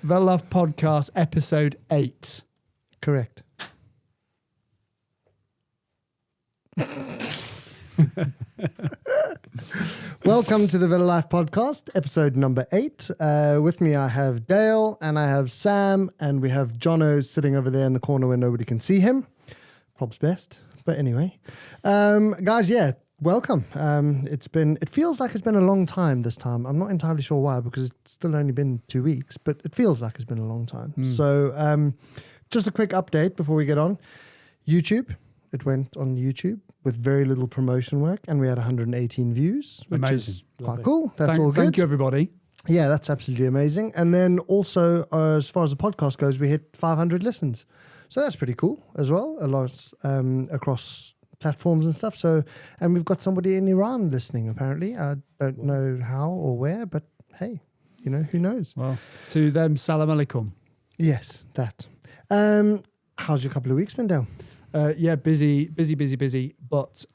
Velolove Podcast, episode 8. Correct. Welcome to the Velolife Podcast, episode number 8. With me I have Dale and I have Sam, and we have Jono sitting over there in the corner where nobody can see him. Prob's best. But anyway, guys, yeah, welcome. It feels like it's been a long time this time. I'm not entirely sure why, because it's still only been 2 weeks, but it feels like it's been a long time. So just a quick update before we get on. YouTube. It went on YouTube with very little promotion work, and we had 118 views, which Amazing. is quite cool. That's all good. Thank you, everybody. Yeah, that's absolutely amazing. And then also, as far as the podcast goes, we hit 500 listens. So that's pretty cool as well, a lot across platforms and stuff. So, and we've got somebody in Iran listening, apparently. I don't know how or where, but hey, you know, who knows? Well, to them, salam alaikum. Yes, that. How's your couple of weeks been, Dale? Yeah, busy. But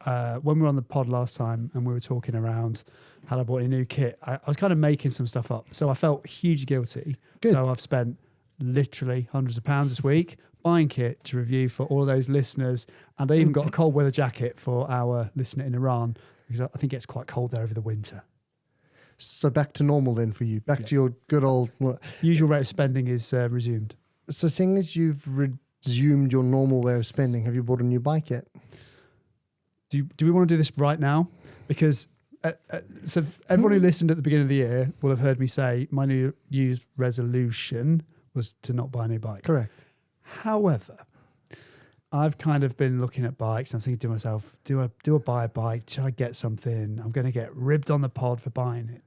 when we were on the pod last time and we were talking around how I bought a new kit, I was kind of making some stuff up. So I felt hugely guilty. Good. So I've spent literally hundreds of pounds this week buying kit to review for all of those listeners. And I even got a cold weather jacket for our listener in Iran, because I think it gets quite cold there over the winter. So back to normal then for you. Back to your good old... Usual rate of spending is resumed. So seeing as you've resumed your normal way of spending, have you bought a new bike yet? Do we want to do this right now? Because so everyone who listened at the beginning of the year will have heard me say my New Year's resolution was to not buy a new bike. Correct. However, I've kind of been looking at bikes and I'm thinking to myself, do I buy a bike? Should I get something? I'm going to get ribbed on the pod for buying it.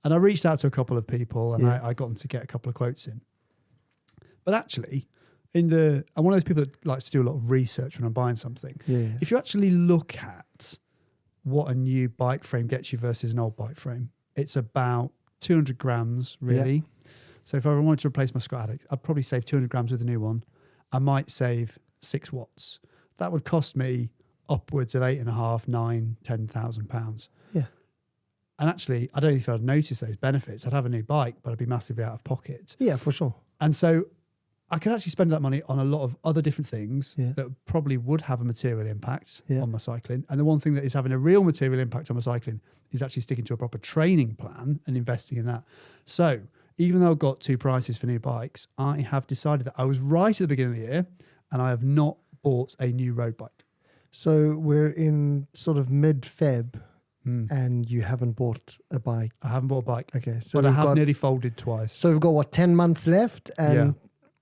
And I reached out to a couple of people and I got them to get a couple of quotes in. But actually, I'm one of those people that likes to do a lot of research when I'm buying something. Yeah. If you actually look at what a new bike frame gets you versus an old bike frame, it's about 200 grams, really. Yeah. So if I wanted to replace my Scott Addict, I'd probably save 200 grams with a new one. I might save 6 watts. That would cost me upwards of £8,500, £9,000, £10,000. Yeah. And actually, I don't think I'd notice those benefits. I'd have a new bike, but I'd be massively out of pocket. Yeah, for sure. And so I could actually spend that money on a lot of other different things that probably would have a material impact on my cycling. And the one thing that is having a real material impact on my cycling is actually sticking to a proper training plan and investing in that. So even though I've got 2 prices for new bikes, I have decided that I was right at the beginning of the year and I have not bought a new road bike. So we're in sort of mid-Feb and you haven't bought a bike. I haven't bought a bike. Okay. So but I have nearly folded twice. So we've got, 10 months left? And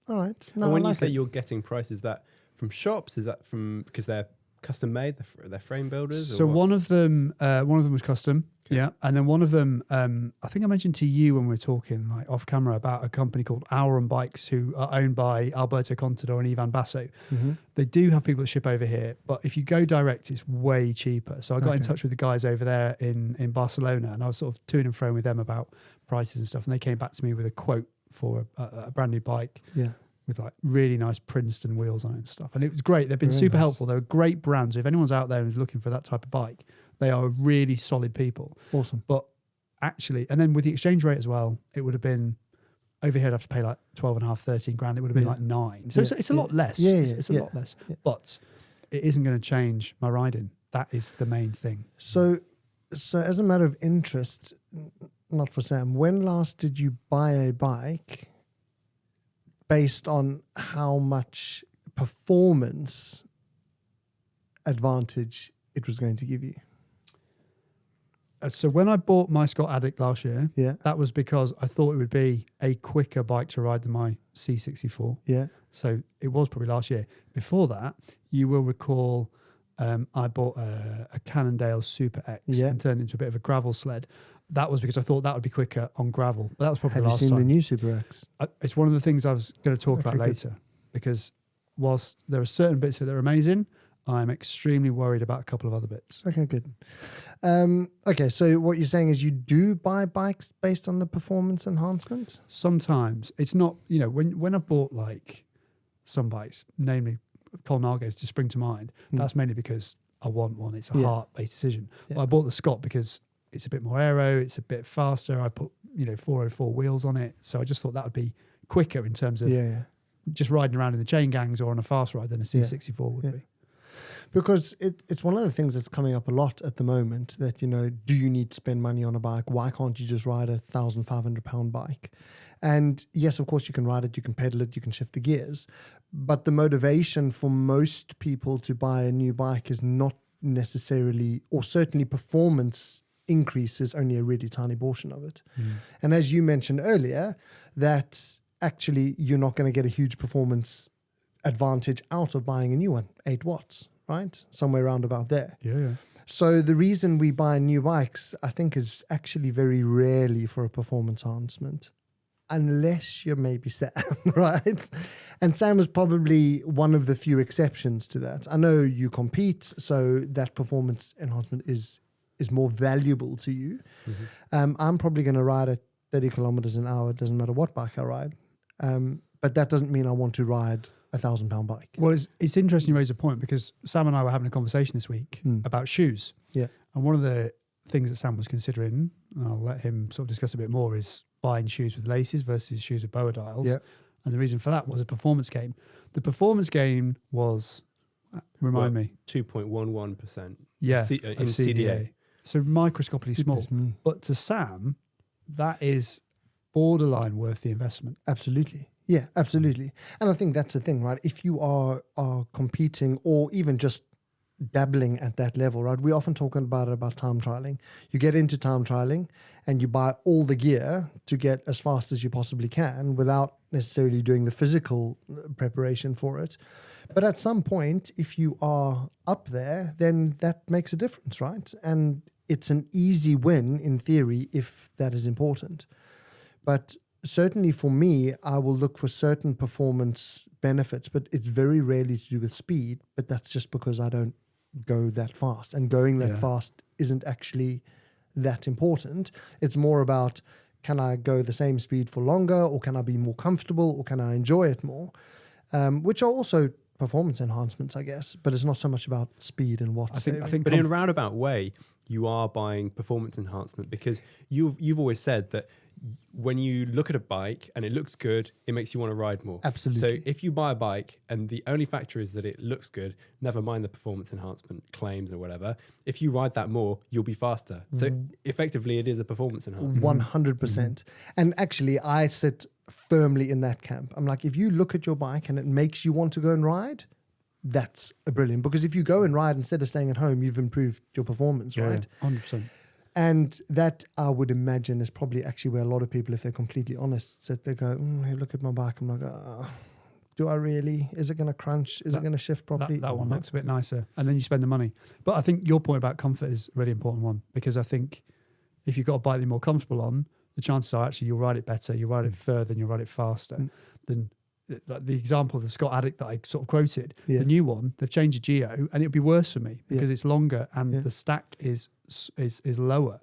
all right. No, and when I you like say it. you're getting prices, is that from shops? Is that from because they're custom made? They're frame builders. So one of them was custom, and then one of them, I think I mentioned to you when we were talking like off camera about a company called Auron Bikes, who are owned by Alberto Contador and Ivan Basso. Mm-hmm. They do have people that ship over here, but if you go direct, it's way cheaper. So I got in touch with the guys over there in Barcelona, and I was sort of to and fro with them about prices and stuff, and they came back to me with a quote for a brand new bike. Yeah. With like really nice Princeton wheels on it and stuff. And it was great. They've been Very super nice. helpful. They're great brands. If anyone's out there who's looking for that type of bike, they are really solid people. Awesome. But actually, and then with the exchange rate as well, it would have been, over here I'd have to pay like 12.5, 13 grand. It would have been like 9. So it's a lot less. It's a lot less. Yeah. But it isn't going to change my riding. That is the main thing. So as a matter of interest, not for Sam, when last did you buy a bike based on how much performance advantage it was going to give you? So when I bought my Scott Addict last year, Yeah. that was because I thought it would be a quicker bike to ride than my C64. Yeah. So it was probably last year. Before that, you will recall I bought a Cannondale Super X and turned it into a bit of a gravel sled. That was because I thought that would be quicker on gravel. But that was probably Have the you last seen time. the new Super X? It's one of the things I was going to talk about good. later, because whilst there are certain bits of it that are amazing, I'm extremely worried about a couple of other bits. Okay, good. Okay, so what you're saying is you do buy bikes based on the performance enhancement? Sometimes it's not, when I've bought like some bikes, namely Colnago's to spring to mind, that's mainly because I want one. It's a heart-based decision. Yeah. But I bought the Scott because it's a bit more aero, it's a bit faster. I put 404 wheels on it, so I just thought that would be quicker in terms of just riding around in the chain gangs or on a fast ride than a C64 would be. Because it's one of the things that's coming up a lot at the moment that, do you need to spend money on a bike? Why can't you just ride a £1,500 bike? And yes, of course, you can ride it, you can pedal it, you can shift the gears. But the motivation for most people to buy a new bike is not necessarily, or certainly performance increase is only a really tiny portion of it. And as you mentioned earlier, that actually you're not going to get a huge performance advantage out of buying a new one, 8 watts, right? Somewhere around about there. Yeah. So the reason we buy new bikes, I think, is actually very rarely for a performance enhancement, unless you're maybe Sam, right? And Sam is probably one of the few exceptions to that. I know you compete, so that performance enhancement is more valuable to you. I'm probably going to ride at 30 kilometers an hour. It doesn't matter what bike I ride. But that doesn't mean I want to ride a £1,000 bike. Well, it's interesting you raise a point, because Sam and I were having a conversation this week about shoes. Yeah. And one of the things that Sam was considering, and I'll let him sort of discuss a bit more, is buying shoes with laces versus shoes with boa dials. Yeah. And the reason for that was a performance gain. The performance gain was, remind me, 2.11%. in CDA. CDA. So microscopically small. But to Sam, that is borderline worth the investment. Absolutely. Yeah, absolutely. And I think that's the thing, right? If you are competing or even just dabbling at that level, right? We often talk about time trialing. You get into time trialing and you buy all the gear to get as fast as you possibly can without necessarily doing the physical preparation for it. But at some point, if you are up there, then that makes a difference, right? And it's an easy win in theory if that is important. But certainly for me, I will look for certain performance benefits, but it's very rarely to do with speed. But that's just because I don't go that fast. And going that fast isn't actually that important. It's more about, can I go the same speed for longer, or can I be more comfortable, or can I enjoy it more? Which are also performance enhancements, I guess, but it's not so much about speed and watts. I think but in a roundabout way, you are buying performance enhancement, because you've always said that when you look at a bike and it looks good, it makes you want to ride more. Absolutely. So if you buy a bike and the only factor is that it looks good, never mind the performance enhancement claims or whatever, if you ride that more, you'll be faster. So effectively, it is a performance enhancement. 100%. And actually, I sit firmly in that camp. I'm like, if you look at your bike and it makes you want to go and ride, that's brilliant. Because if you go and ride instead of staying at home, you've improved your performance, right? 100%. And that, I would imagine, is probably actually where a lot of people, if they're completely honest, sit there go, hey, look at my bike. I'm like, do I really? Is it going to crunch? Is it going to shift properly? That one looks a bit nicer. And then you spend the money. But I think your point about comfort is a really important one, because I think if you've got a bike that you're more comfortable on, the chances are actually you'll ride it better, you'll ride it further, and you'll ride it faster than the example of the Scott Addict that I sort of quoted. The new one, they've changed the geo, and it'll be worse for me because it's longer and the stack is lower.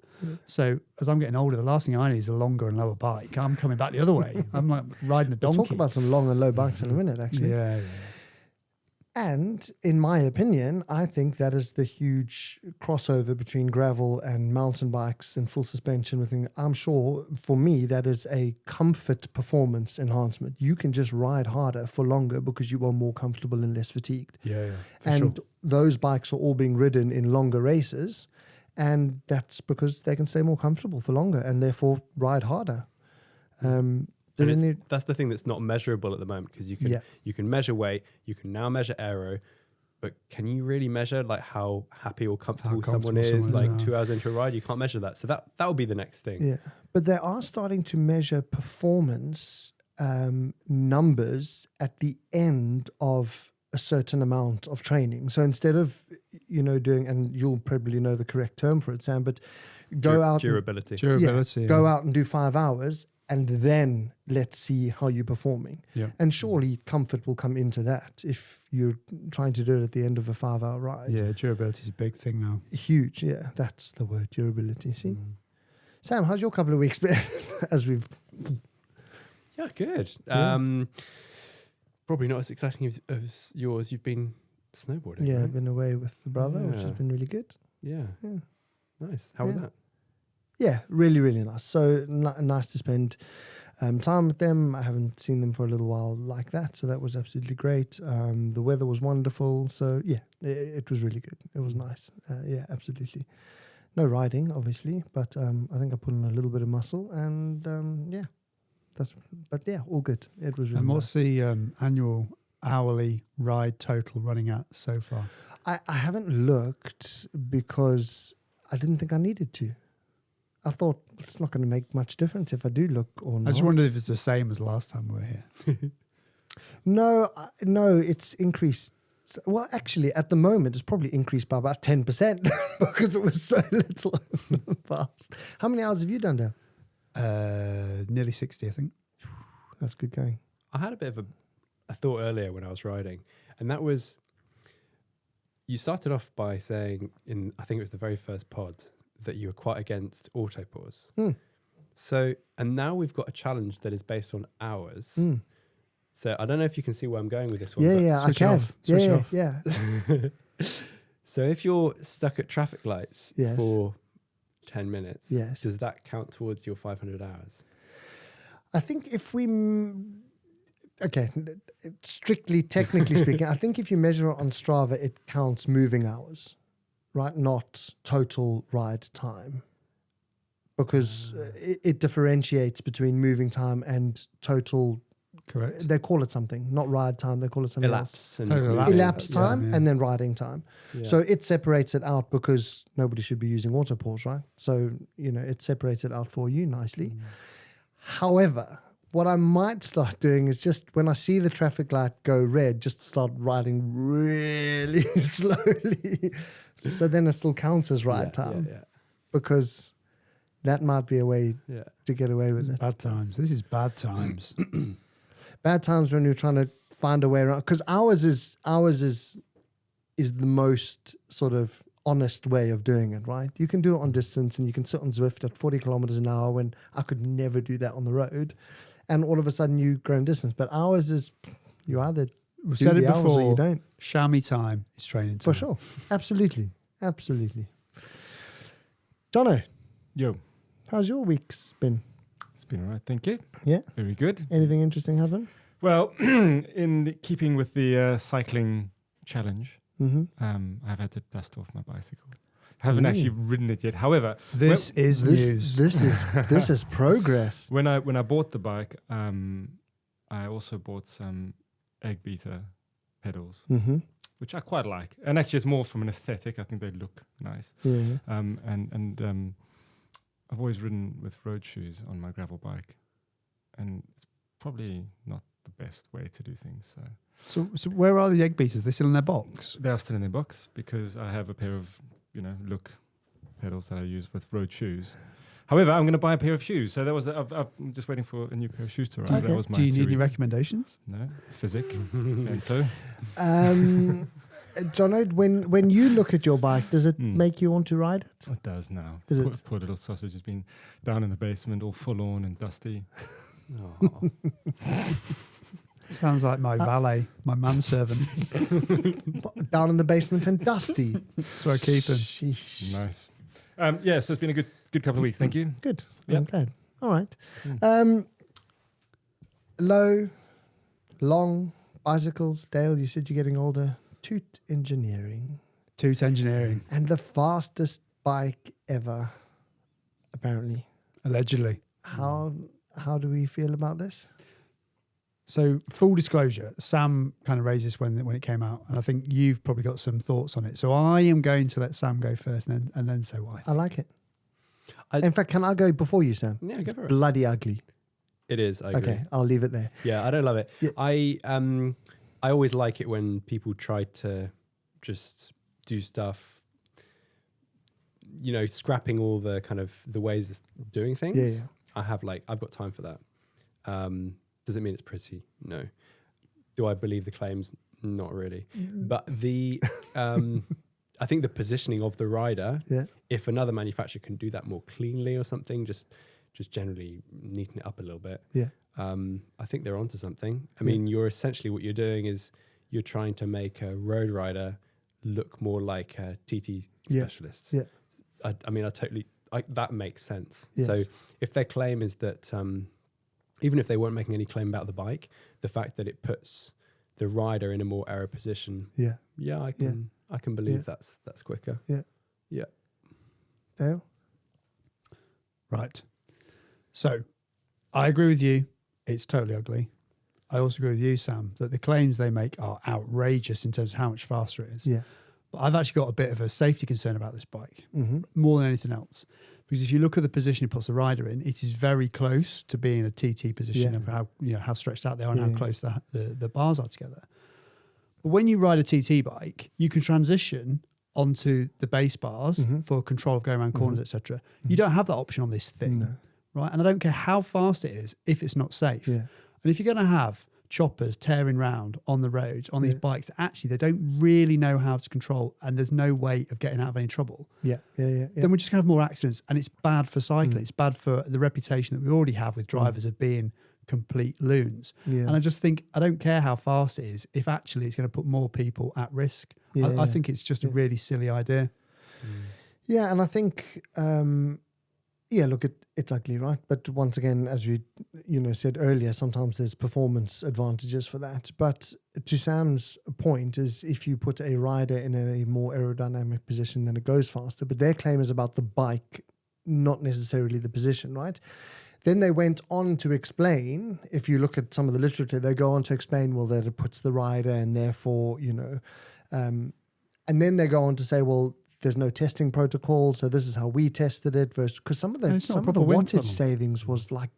So as I'm getting older, the last thing I need is a longer and lower bike. I'm coming back the other way. I'm like riding a donkey. We'll talk about some long and low bikes in a minute, actually. Yeah. And in my opinion, I think that is the huge crossover between gravel and mountain bikes and full suspension. I'm sure for me, that is a comfort performance enhancement. You can just ride harder for longer because you are more comfortable and less fatigued. And those bikes are all being ridden in longer races. And that's because they can stay more comfortable for longer and therefore ride harder. That's the thing that's not measurable at the moment, because you can measure weight, you can now measure aero, but can you really measure like how happy or comfortable someone is 2 hours into a ride? You can't measure that. So that will be the next thing. Yeah, but they are starting to measure performance numbers at the end of a certain amount of training. So instead of doing, and you'll probably know the correct term for it, Sam, but go out durability. Go out and do 5 hours. And then let's see how you're performing. And surely comfort will come into that if you're trying to do it at the end of a 5-hour ride. Yeah, durability is a big thing now. Huge, yeah. That's the word, durability. See? Sam, how's your couple of weeks been? Yeah, good. Probably not as exciting as yours. You've been snowboarding, Yeah, right? I've been away with the brother, which has been really good. Yeah. Nice. How was that? Yeah, really, really nice. So nice to spend time with them. I haven't seen them for a little while like that, so that was absolutely great. The weather was wonderful, so yeah, it was really good. It was nice. Yeah, absolutely. No riding, obviously, but I think I put on a little bit of muscle, and yeah, all good. It was really And what's nice. the annual hourly ride total running at so far? I haven't looked because I didn't think I needed to. I thought it's not going to make much difference if I do look or not. I just wondered if it's the same as last time we were here. No, it's increased. Well, actually, at the moment, it's probably increased by about 10% because it was so little fast. How many hours have you done, Dale? Nearly 60, I think. That's good going. I had a bit of a thought earlier when I was riding, and that was, you started off by saying, I think it was the very first pod, that you were quite against auto pause. So, and now we've got a challenge that is based on hours. So I don't know if you can see where I'm going with this one. Yeah, I can. Switch it off. Yeah. So if you're stuck at traffic lights Yes. for 10 minutes, Yes. does that count towards your 500 hours? I think if we, strictly technically speaking, I think if you measure it on Strava, it counts moving hours, right? Not total ride time. Because it differentiates between moving time and total. Correct. They call it something, not ride time. They call it something Elapse. Total else. elapse. Elapsed Yeah, time yeah. and then riding time. Yeah. So it separates it out because nobody should be using auto pause, right? So, it separates it out for you nicely. However, what I might start doing is just when I see the traffic light go red, just start riding really slowly. So then it still counts as ride time because that might be a way to get away with it. Bad times. This is bad times. Bad times when you're trying to find a way around, because ours is the most sort of honest way of doing it, right? You can do it on distance and you can sit on Zwift at 40 kilometers an hour when I could never do that on the road, and all of a sudden you grow in distance. But ours is you either We've do said the it hours or before. you don't. Chamois time is training time. For sure, absolutely. Jono, Yo, how's your week's been? it's been all right, thank you. Yeah, Very good. anything interesting happen? Well, in keeping with the cycling challenge, Mm-hmm. I've had to dust off my bicycle. Haven't actually ridden it yet. However, This is news. This is progress. when I bought the bike, I also bought some egg beater pedals, Mm-hmm. which I quite like. And actually, it's more from an aesthetic. I think they look nice. Yeah. And I've always ridden with road shoes on my gravel bike, and it's probably not the best way to do things. So where are the egg beaters? They're still in their box? They are still in their box because I have a pair of, look pedals that I use with road shoes. However, I'm going to buy a pair of shoes. So that was I'm just waiting for a new pair of shoes to arrive. Okay. That was my Do you 2 need any weeks. recommendations? No, Physic, Bento. Jono, when you look at your bike, does it Mm. make you want to ride it? It does now. Is poor, it? poor little sausage has been down in the basement, all forlorn and dusty. Oh. Sounds like my valet, my manservant. Down in the basement and dusty. So I keep him. Sheesh. Nice. So it's been a good couple of weeks. Thank you. Good. Yep. I'm glad. All right. Low, long bicycles. Dale, you said you're getting older. Toot Engineering. Toot Engineering, And the fastest bike ever, apparently. allegedly. How do we feel about this? So full disclosure, Sam kind of raised this when it came out, and I think you've probably got some thoughts on it. So I am going to let Sam go first and then say what I I think. like it. In fact, can I go before you, Sam? Yeah, go for it. Bloody ugly. It is. I agree. Okay, I'll leave it there. Yeah, I don't love it. Yeah. I always like it when people try to just do stuff, scrapping all the kind of the ways of doing things. Yeah. I've got time for that. Does it mean it's pretty? No. Do I believe the claims? Not really. But the I think the positioning of the rider, if another manufacturer can do that more cleanly or something, just generally neaten it up a little bit. Yeah. I think they're onto something. I mean, you're essentially what you're doing is you're trying to make a road rider look more like a TT specialist. Yeah. I mean, that makes sense. Yes. So if their claim is that even if they weren't making any claim about the bike, the fact that it puts the rider in a more aero position. Yeah. I can believe that's quicker. Yeah. Dale? Right. So I agree with you. It's totally ugly. I also agree with you, Sam, that the claims they make are outrageous in terms of how much faster it is. Yeah. But I've actually got a bit of a safety concern about this bike, more than anything else. Because if you look at the position it puts the rider in, it is very close to being a TT position of how stretched out they are and how close the bars are together. But when you ride a TT bike, you can transition onto the base bars for control of going around corners, etc. You don't have that option on this thing, right? And I don't care how fast it is if it's not safe. Yeah. And if you're going to have choppers tearing round on the roads on these bikes that actually they don't really know how to control and there's no way of getting out of any trouble, then we're just going to have more accidents, and it's bad for cycling. It's bad for the reputation that we already have with drivers of being complete loons. And I just think, I don't care how fast it is if actually it's going to put more people at risk. I think it's just a really silly idea. Yeah, and I think look, it's ugly, right? But once again, as we said earlier, sometimes there's performance advantages for that. But to Sam's point is, if you put a rider in a more aerodynamic position, then it goes faster. But their claim is about the bike, not necessarily the position, right? Then they went on to explain, if you look at some of the literature, they go on to explain, well, that it puts the rider and therefore, and then they go on to say, well, there's no testing protocol, so this is how we tested it. Because some of the wattage savings was like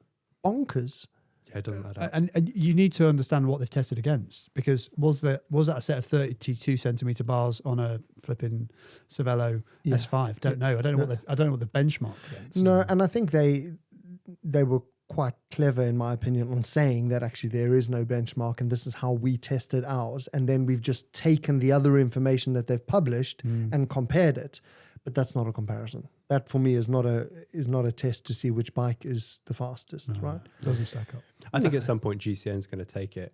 bonkers. Yeah, it doesn't add up. And you need to understand what they've tested against, because was that a set of 32 centimeter bars on a flipping Cervelo S5? Don't know. I don't know what they've benchmarked against. No, and I think they were quite clever, in my opinion, on saying that actually there is no benchmark and this is how we tested ours. And then we've just taken the other information that they've published and compared it. But that's not a comparison. That for me is not a test to see which bike is the fastest, right? Doesn't stack up. I think at some point GCN is going to take it,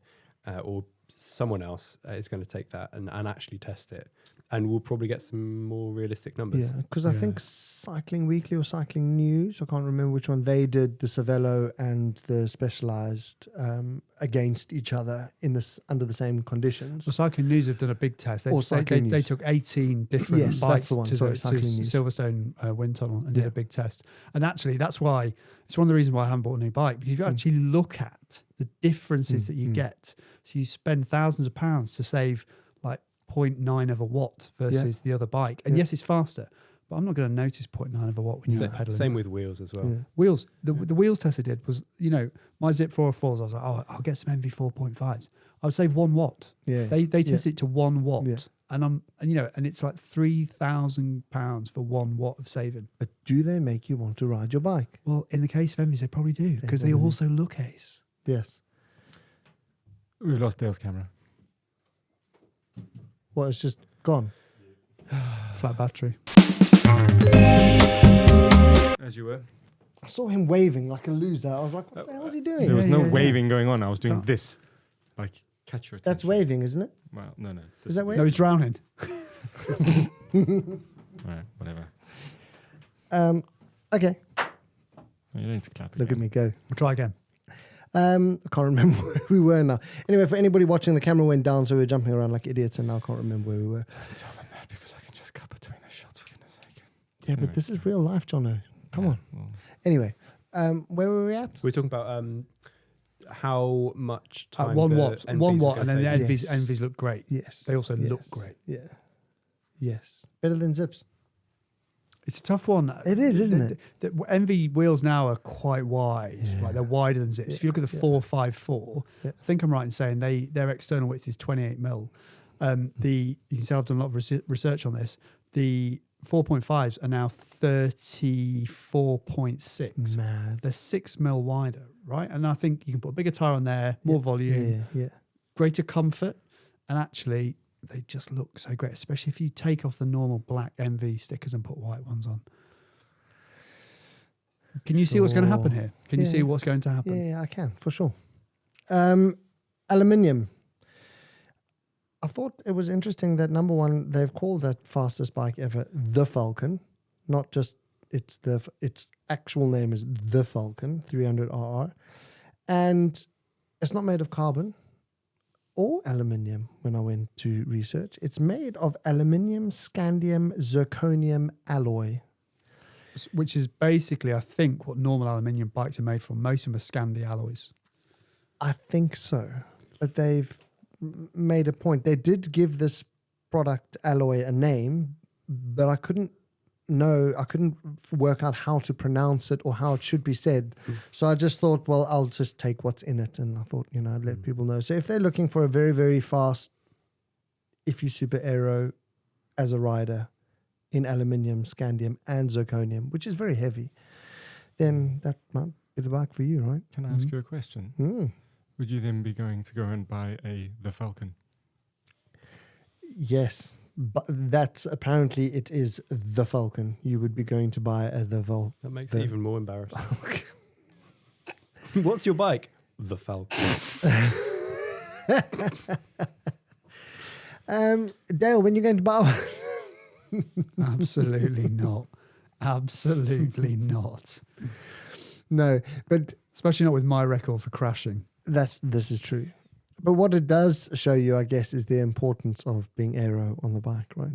or someone else is going to take that and actually test it. And we'll probably get some more realistic numbers. Yeah, because I think Cycling Weekly or Cycling News, I can't remember which one, they did the Cervelo and the Specialized against each other under the same conditions. Well, Cycling News have done a big test. They took 18 different bikes to Silverstone wind tunnel and did a big test. And actually, that's why it's one of the reasons why I haven't bought a new bike, because if you actually look at the differences that you get, so you spend thousands of pounds to save like 0.9 of a watt versus the other bike. And yes, it's faster, but I'm not going to notice 0.9 of a watt when you're pedaling. Same with wheels as well. Yeah. Wheels, the wheels test I did was, my Zip 404s, I was like, I'll get some MV 4.5s. I would save 1 watt. Yeah. They tested it to 1 watt. Yeah. And it's like £3,000 for 1 watt of saving. But do they make you want to ride your bike? Well, in the case of MVs, they probably do, because they also look ace. Yes. We've lost Dale's camera. Well, it's just gone. Flat battery. As you were. I saw him waving like a loser. I was like, what the hell is he doing? There was no waving going on. I was doing this. Like, catch your attention. That's waving, isn't it? Well, no. Is that waving? No, he's drowning. Right, whatever. Okay. You don't need to clap. Look at me go. We'll try again. I can't remember where we were now. Anyway, for anybody watching, the camera went down, so we were jumping around like idiots, and now I can't remember where we were. Don't tell them that, because I can just cut between the shots, for goodness sake. Yeah, but this is real life, Jono. Come on. Well. Anyway, where were we at? We're talking about how much time 1 watt, the 1 NVs watt, are and then the gonna NVs, save. NVs look great. Yes. They also look great. Yeah. Yes. Better than Zips. It's a tough one. It is, isn't it? The NV wheels now are quite wide. Yeah. Like they're wider than Zips. If you look at the 454, I think I'm right in saying their external width is 28 mil. You can see I've done a lot of research on this. The 4.5s are now 34.6. Mad. They're 6 mil wider, right? And I think you can put a bigger tire on there, more volume, greater comfort, and actually they just look so great, especially if you take off the normal black MV stickers and put white ones on. Can you see what's going to happen here? Can you see what's going to happen? Yeah, I can, for sure. Aluminium. I thought it was interesting that, number one, they've called that fastest bike ever the Falcon, not just its actual name is the Falcon 300RR. And it's not made of carbon or aluminium when I went to research. It's made of aluminium, scandium, zirconium alloy. Which is basically, I think, what normal aluminium bikes are made from. Most of them are Scandi alloys. I think so. But they've made a point. They did give this product alloy a name, but I couldn't work out how to pronounce it or how it should be said. So I just thought, well, I'll just take what's in it. And I thought, I'd let people know. So if they're looking for a very, very fast IFU Super Aero as a rider in aluminium, scandium, and zirconium, which is very heavy, then that might be the bike for you, right? Can I ask you a question? Would you then be going to go and buy the Falcon? Yes, but that's apparently it is the Falcon. You would be going to buy the Falcon. That makes it even more embarrassing. What's your bike? The Falcon. Dale, when are you going to buy one? Absolutely not. Absolutely not. No, but especially not with my record for crashing. This is true. But what it does show you, I guess, is the importance of being aero on the bike, right?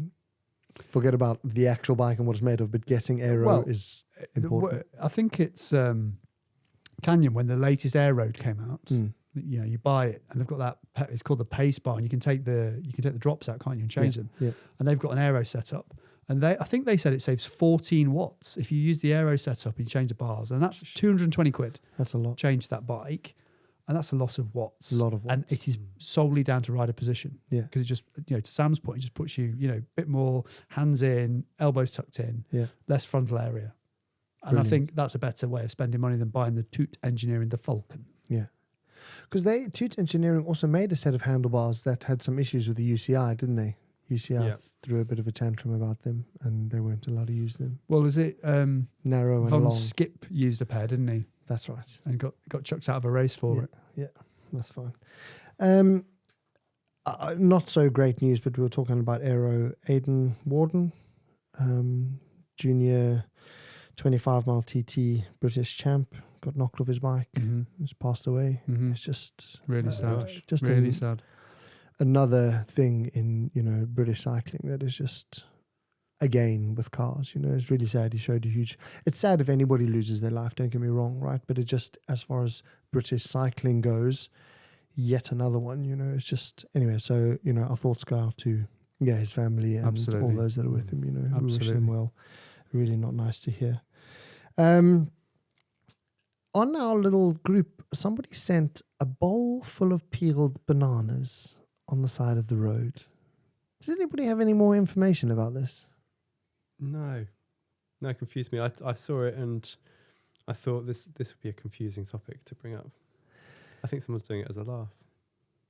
Forget about the actual bike and what it's made of, but getting aero is important. I think it's Canyon, when the latest Air Road came out, you buy it and they've got that, it's called the Pace Bar, and you can take the drops out, can't you, and change them. Yeah. And they've got an aero setup. And I think they said it saves 14 watts if you use the aero setup and you change the bars. And that's 220 quid. That's a lot. Change that bike. And that's a lot of watts. A lot of watts. And it is solely down to rider position. Yeah. Because it just, to Sam's point, it just puts you, a bit more hands in, elbows tucked in, less frontal area. And Brilliant. I think that's a better way of spending money than buying the Toot Engineering, the Falcon. Yeah. Because Toot Engineering also made a set of handlebars that had some issues with the UCI, didn't they? UCI threw a bit of a tantrum about them and they weren't allowed to use them. Well, was it narrow and Von long? Skip used a pair, didn't he? That's right. And got chucked out of a race for it. Yeah, that's fine. Not so great news, but we were talking about aero. Aidan Warden, junior 25-mile TT British champ, got knocked off his bike. He's passed away. It's just really sad. Just really sad. Another thing in British cycling that is just, again, with cars, it's really sad. He showed a huge... It's sad if anybody loses their life, don't get me wrong, right? But it just, as far as British cycling goes, yet another one, it's just... Anyway, so, our thoughts go out to, his family and all those that are with him, we wish them well. Really not nice to hear. On our little group, somebody sent a bowl full of peeled bananas on the side of the road. Does anybody have any more information about this? No, it confused me. I saw it and I thought this would be a confusing topic to bring up. I think someone's doing it as a laugh.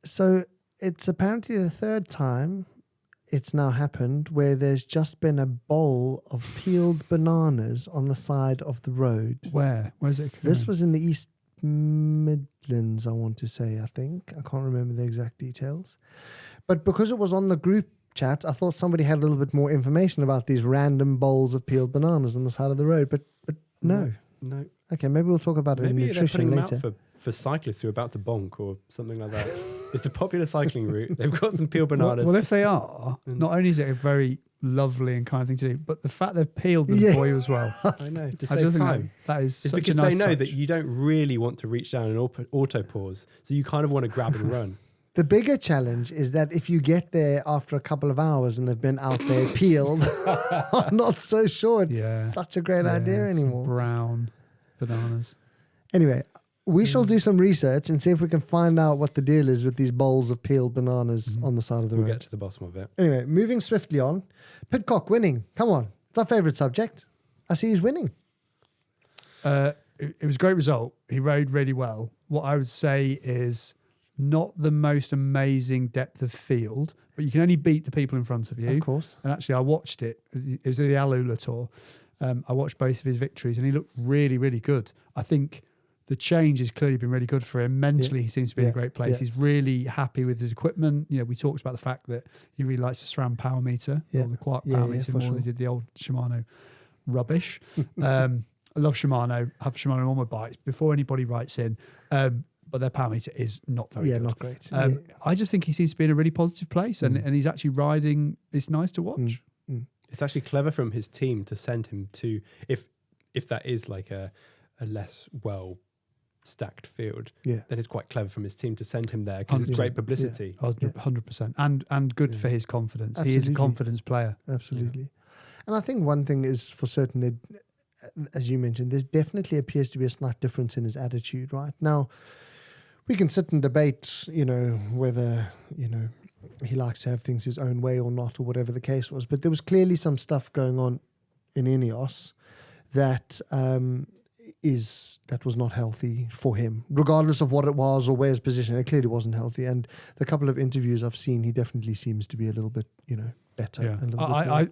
So it's apparently the third time it's now happened where there's just been a bowl of peeled bananas on the side of the road. Where's it? This was in the East Midlands, I want to say, I think. I can't remember the exact details. But because it was on the group chat, I thought somebody had a little bit more information about these random bowls of peeled bananas on the side of the road. But no. No. Okay, maybe we'll talk about it in nutrition later. Them out for cyclists who are about to bonk or something like that. It's a popular cycling route. They've got some peeled bananas. Well, if they are, not only is it a very lovely and kind thing to do, but the fact they've peeled them for you as well. I know. To I save just time. think that is it's such because a nice they know touch. that you don't really want to reach down and auto pause, so you kind of want to grab and run. The bigger challenge is that if you get there after a couple of hours and they've been out there peeled, I'm not so sure it's such a great idea anymore. Brown bananas. Anyway, we shall do some research and see if we can find out what the deal is with these bowls of peeled bananas on the side of the road. We'll get to the bottom of it. Anyway, moving swiftly on. Pidcock winning. Come on. It's our favourite subject. I see he's winning. It was a great result. He rode really well. What I would say is not the most amazing depth of field, but you can only beat the people in front of you. Of course. And actually, I watched it. It was the Alula Tour. I watched both of his victories and he looked really, really good. I think the change has clearly been really good for him. Mentally, he seems to be in a great place. Yeah. He's really happy with his equipment. We talked about the fact that he really likes the SRAM power meter or the Quark power meter more than he did the old Shimano rubbish. I love Shimano. I have Shimano on all my bikes before anybody writes in. But their power meter is not very good. Not great. I just think he seems to be in a really positive place, and he's actually riding. It's nice to watch. It's actually clever from his team to send him to, if that is like a less well stacked field, then it's quite clever from his team to send him there because it's great publicity. 100%. And good for his confidence. Absolutely. He is a confidence player. Absolutely. And I think one thing is for certain that, as you mentioned, there's definitely appears to be a slight difference in his attitude right now. We can sit and debate, whether, he likes to have things his own way or not, or whatever the case was. But there was clearly some stuff going on in Ineos that was not healthy for him, regardless of what it was or where his position. It clearly wasn't healthy. And the couple of interviews I've seen, he definitely seems to be a little bit, better. Yeah. And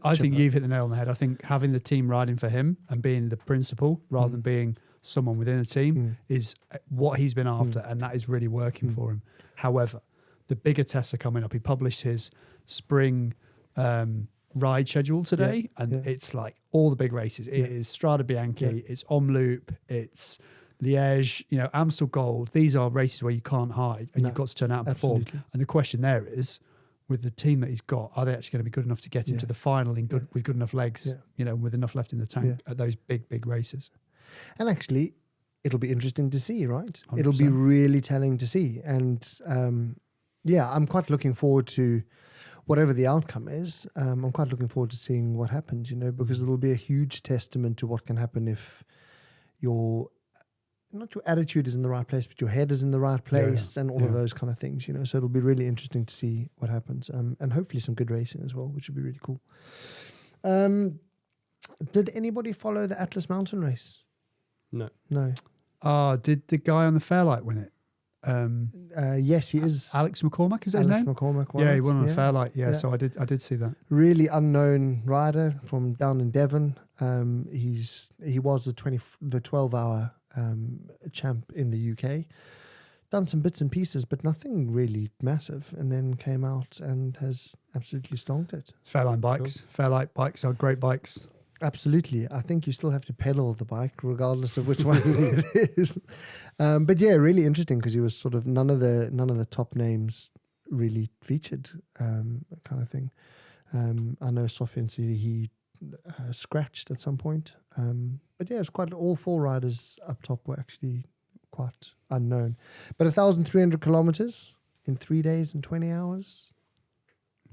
I think you've hit the nail on the head. I think having the team riding for him and being the principal rather than being someone within a team is what he's been after, and that is really working for him. However, the bigger tests are coming up. He published his spring ride schedule today, and it's like all the big races. It is Strade Bianche, it's Omloop, it's Liège, Amstel Gold. These are races where you can't hide, and you've got to turn out and perform. And the question there is, with the team that he's got, are they actually going to be good enough to get him to the final with good enough legs, with enough left in the tank at those big races? And actually, it'll be interesting to see, right? 100%. It'll be really telling to see. And I'm quite looking forward to whatever the outcome is. I'm quite looking forward to seeing what happens, because it'll be a huge testament to what can happen if not your attitude is in the right place, but your head is in the right place and all of those kind of things, So it'll be really interesting to see what happens. And hopefully some good racing as well, which would be really cool. Did anybody follow the Atlas Mountain race? No. Did the guy on the Fairlight win it? Yes, he is. Alex McCormack, is that his name? Alex McCormack won he won on the Fairlight. Yeah, so I did see that. Really unknown rider from down in Devon. He was the 12-hour champ in the UK. Done some bits and pieces, but nothing really massive, and then came out and has absolutely stonked it. Fairline bikes, cool. Fairlight bikes are great bikes. Absolutely. I think you still have to pedal the bike regardless of which one it is. But yeah, really interesting because he was sort of none of the top names really featured, kind of thing. I know Sofian he scratched at some point. But yeah, it's quite all four riders up top were actually quite unknown. But 1,300 kilometers in 3 days and 20 hours.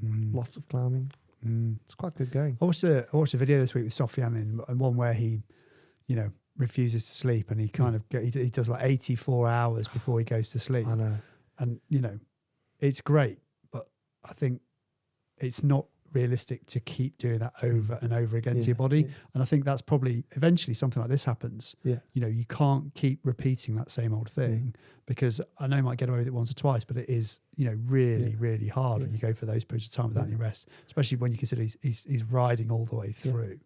Lots of climbing. It's quite good going. I watched a video this week with Sofian and one where he, refuses to sleep and he kind of he does like 84 hours before he goes to sleep. I know. And it's great, but I think it's not realistic to keep doing that over and over again to your body. Yeah. And I think that's probably eventually something like this happens. Yeah. You can't keep repeating that same old thing because I know you might get away with it once or twice, but it is, really, really hard when you go for those periods of time without any rest, especially when you consider he's riding all the way through.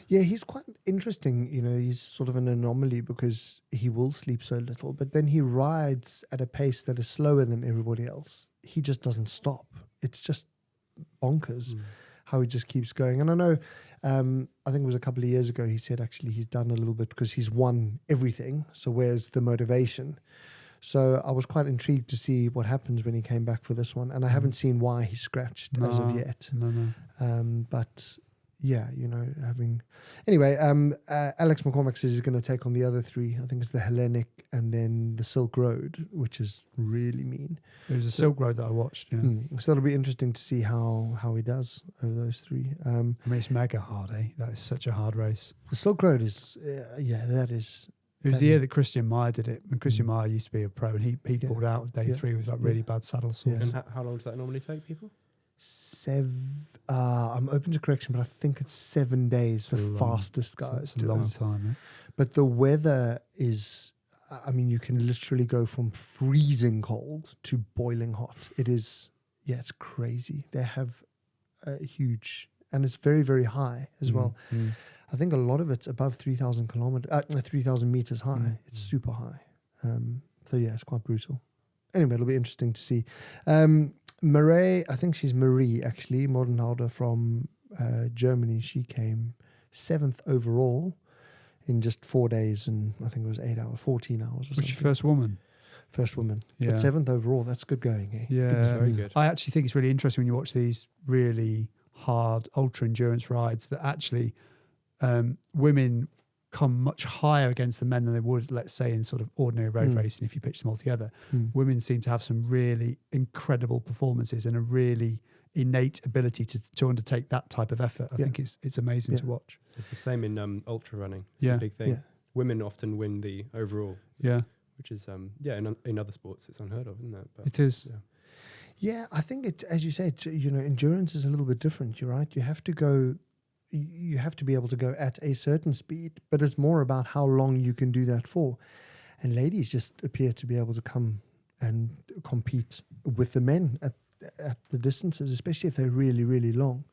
Yeah, he's quite interesting. He's sort of an anomaly because he will sleep so little, but then he rides at a pace that is slower than everybody else. He just doesn't stop. It's just bonkers how he just keeps going. And I know, I think it was a couple of years ago, he said actually he's done a little bit because he's won everything. So where's the motivation? So I was quite intrigued to see what happens when he came back for this one. And I haven't seen why he scratched as of yet. No. But yeah, Anyway, Alex McCormack says he's going to take on the other three. I think it's the Hellenic and then the Silk Road, which is really mean. It was a Silk Road that I watched, yeah. So it'll be interesting to see how he does over those three. It's mega hard, eh? That is such a hard race. The Silk Road is, that is... It was the year that Christian Meyer did it. When Christian Meyer used to be a pro and he pulled out day 3 with like really bad saddle sores. And how long does that normally take people? I'm open to correction, but I think it's 7 days. The fastest guys. It's a long time. Eh? But the weather is, you can literally go from freezing cold to boiling hot. It is, it's crazy. They have a huge, and it's very, very high as well. I think a lot of it's above 3,000 meters high. It's super high. So yeah, it's quite brutal. Anyway, it'll be interesting to see. Marie, I think she's Marie actually, Mordenhauser from Germany. She came 7th overall in just 4 days, and I think it was 8 hours, 14 hours or something. Was she first woman? First woman. Yeah. But 7th overall. That's good going. Eh? Yeah. Good Very good. I actually think it's really interesting when you watch these really hard ultra endurance rides that actually women come much higher against the men than they would, let's say, in sort of ordinary road racing if you pitch them all together. Women seem to have some really incredible performances and a really innate ability to undertake that type of effort. I think it's amazing to watch. It's the same in ultra running. It's a big thing. Yeah. Women often win the overall. Yeah. Which is in other sports it's unheard of, isn't it? But it is. Yeah, I think it, as you said, endurance is a little bit different. You're right. You have to be able to go at a certain speed, but it's more about how long you can do that for. And ladies just appear to be able to come and compete with the men at the distances, especially if they're really, really long.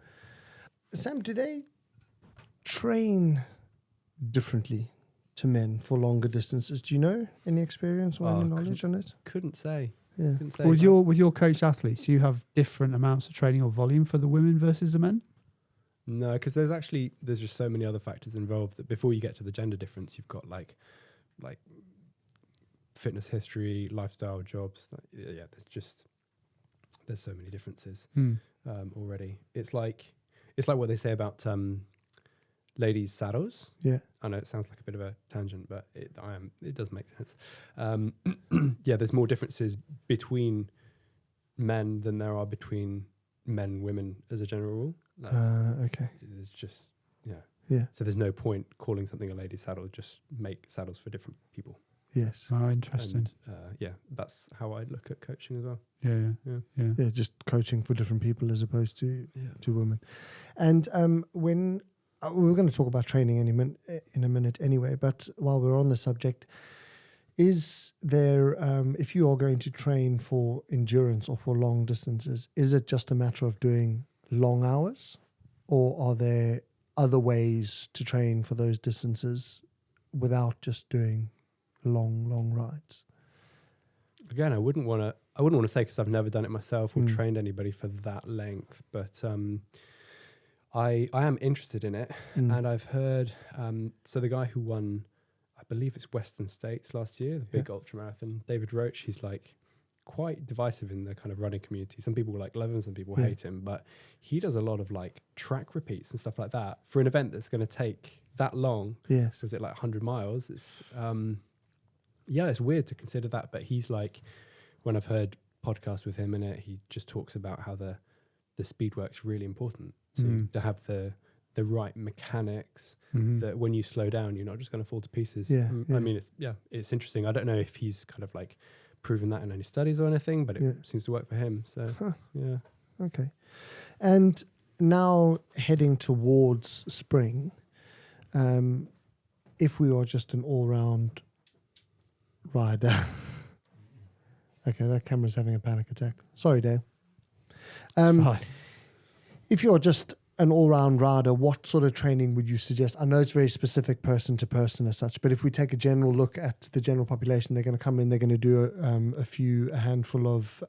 Sam, do they train differently to men for longer distances? Do you know any experience or any knowledge on it? Couldn't say. Yeah. Couldn't say. With your coach athletes, do you have different amounts of training or volume for the women versus the men? No, because there's just so many other factors involved that before you get to the gender difference, you've got like fitness history, lifestyle, jobs. There's so many differences already. It's like what they say about ladies' saddles. Yeah, I know it sounds like a bit of a tangent, but it does make sense. There's more differences between men than there are between men and women as a general rule. Okay. There's just Yeah. So there's no point calling something a lady's saddle. Just make saddles for different people. Yes. Oh, interesting. And, that's how I look at coaching as well. Yeah, just coaching for different people as opposed to women. And when we're going to talk about training in a minute anyway, but while we're on the subject, is there, if you are going to train for endurance or for long distances, is it just a matter of doing long hours, or are there other ways to train for those distances without just doing long rides? Again, I wouldn't want to say, because I've never done it myself or trained anybody for that length, but I am interested in it, and I've heard. So the guy who won, I believe it's Western States last year, the big ultra marathon, David Roach. He's like quite divisive in the kind of running community. Some people love him, some people hate him, but he does a lot of like track repeats and stuff like that for an event that's going to take that long. Yes. So is it like 100 miles? It's it's weird to consider that, but he's like, when I've heard podcasts with him in it, he just talks about how the speed work's really important to have the right mechanics, that when you slow down, you're not just going to fall to pieces. I mean, it's interesting. I don't know if he's kind of like proven that in any studies or anything, but it seems to work for him. So, Okay. And now heading towards spring, if we are just an all-round rider. Okay, that camera's having a panic attack. Sorry, Dale. If you're just an all-round rider, what sort of training would you suggest? I know it's very specific person to person as such, but if we take a general look at the general population, they're going to come in, they're going to do a handful of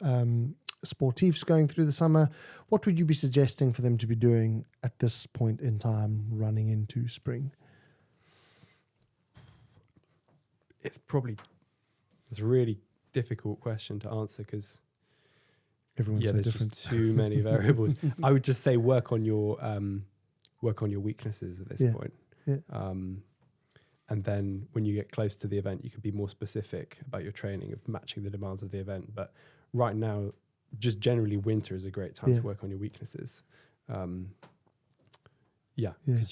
sportifs going through the summer. What would you be suggesting for them to be doing at this point in time running into spring? It's a really difficult question to answer, because everyone's so there's different. just too many variables. I would just say work on your weaknesses at this point. Yeah. And then when you get close to the event, you can be more specific about your training of matching the demands of the event. But right now, just generally winter is a great time to work on your weaknesses. Because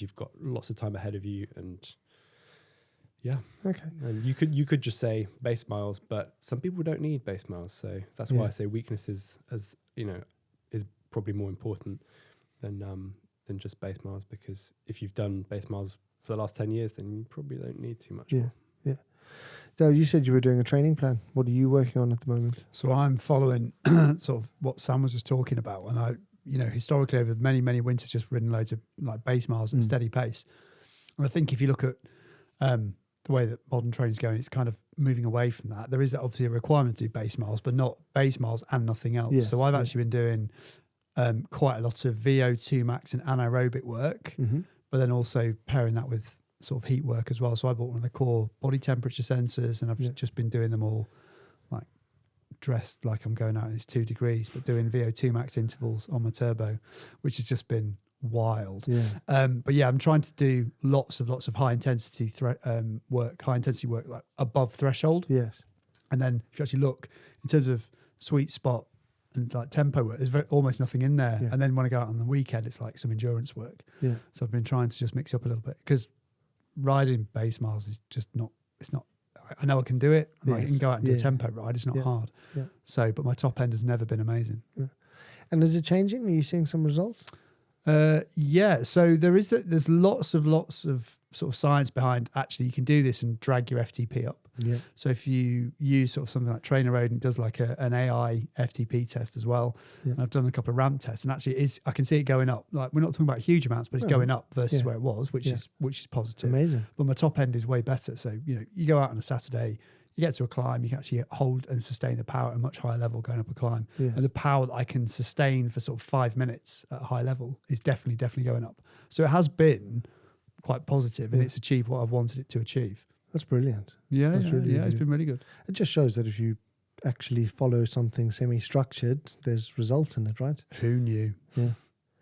you've got lots of time ahead of you, and okay. and you could just say base miles, but some people don't need base miles, so that's why I say weaknesses, as you know, is probably more important than just base miles, because if you've done base miles for the last 10 years, then you probably don't need too much more. Dale, you said you were doing a training plan. What are you working on at the moment? So I'm following sort of what Sam was just talking about, and I, historically over many winters, just ridden loads of like base miles at a steady pace. And I think if you look at the way that modern training is going, it's kind of moving away from that. There is obviously a requirement to do base miles, but not base miles and nothing else. Yes, so I've actually been doing quite a lot of VO2 max and anaerobic work, but then also pairing that with sort of heat work as well. So I bought one of the core body temperature sensors, and I've just been doing them all like dressed like I'm going out and it's 2 degrees, but doing VO2 max intervals on my turbo, which has just been wild. But yeah, I'm trying to do lots of high intensity work like above threshold. Yes. And then if you actually look in terms of sweet spot and like tempo work, there's almost nothing in there. And then when I go out on the weekend, it's like some endurance work. So I've been trying to just mix up a little bit, because riding base miles is just not, it's not, I know I can do it. I can go out and do a tempo ride. It's not hard. So, but my top end has never been amazing. And is it changing? Are you seeing some results? So there's lots of sort of science behind actually you can do this and drag your FTP up. So if you use sort of something like Trainer Road, and it does like an AI FTP test as well. And I've done a couple of ramp tests, and actually I can see it going up. Like, we're not talking about huge amounts, but it's going up versus where it was, which is positive. Amazing. But my top end is way better. So, you go out on a Saturday, you get to a climb, you can actually hold and sustain the power at a much higher level going up a climb. And the power that I can sustain for sort of 5 minutes at a high level is definitely going up. So it has been quite positive, and it's achieved what I've wanted it to achieve. That's brilliant. It's been really good. It just shows that if you actually follow something semi-structured, there's results in it, right? Who knew? Yeah.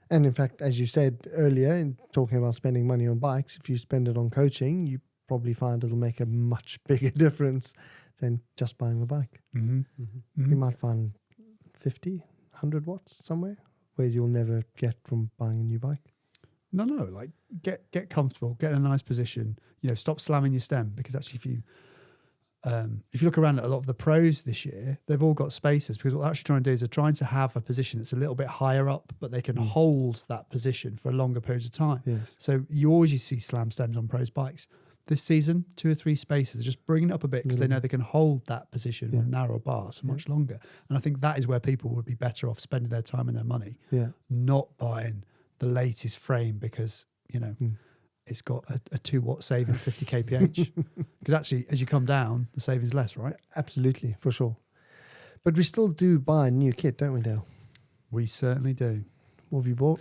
And in fact, as you said earlier, in talking about spending money on bikes, if you spend it on coaching, you probably find it'll make a much bigger difference than just buying the bike. You might find 50, 100 watts somewhere where you'll never get from buying a new bike. No, like get comfortable, get in a nice position. Stop slamming your stem, because actually if you look around at a lot of the pros this year, they've all got spacers, because what they're actually trying to do is they're trying to have a position that's a little bit higher up, but they can hold that position for a longer periods of time. So you always see slam stems on pros bikes. This season, 2 or 3 spacers, they're just bringing it up a bit because they know they can hold that position on narrow bars for much longer. And I think that is where people would be better off spending their time and their money, not buying the latest frame because, it's got a 2 watt saving, 50 kph. Because actually, as you come down, the saving's less, right? Absolutely, for sure. But we still do buy new kit, don't we, Dale? We certainly do. What have you bought?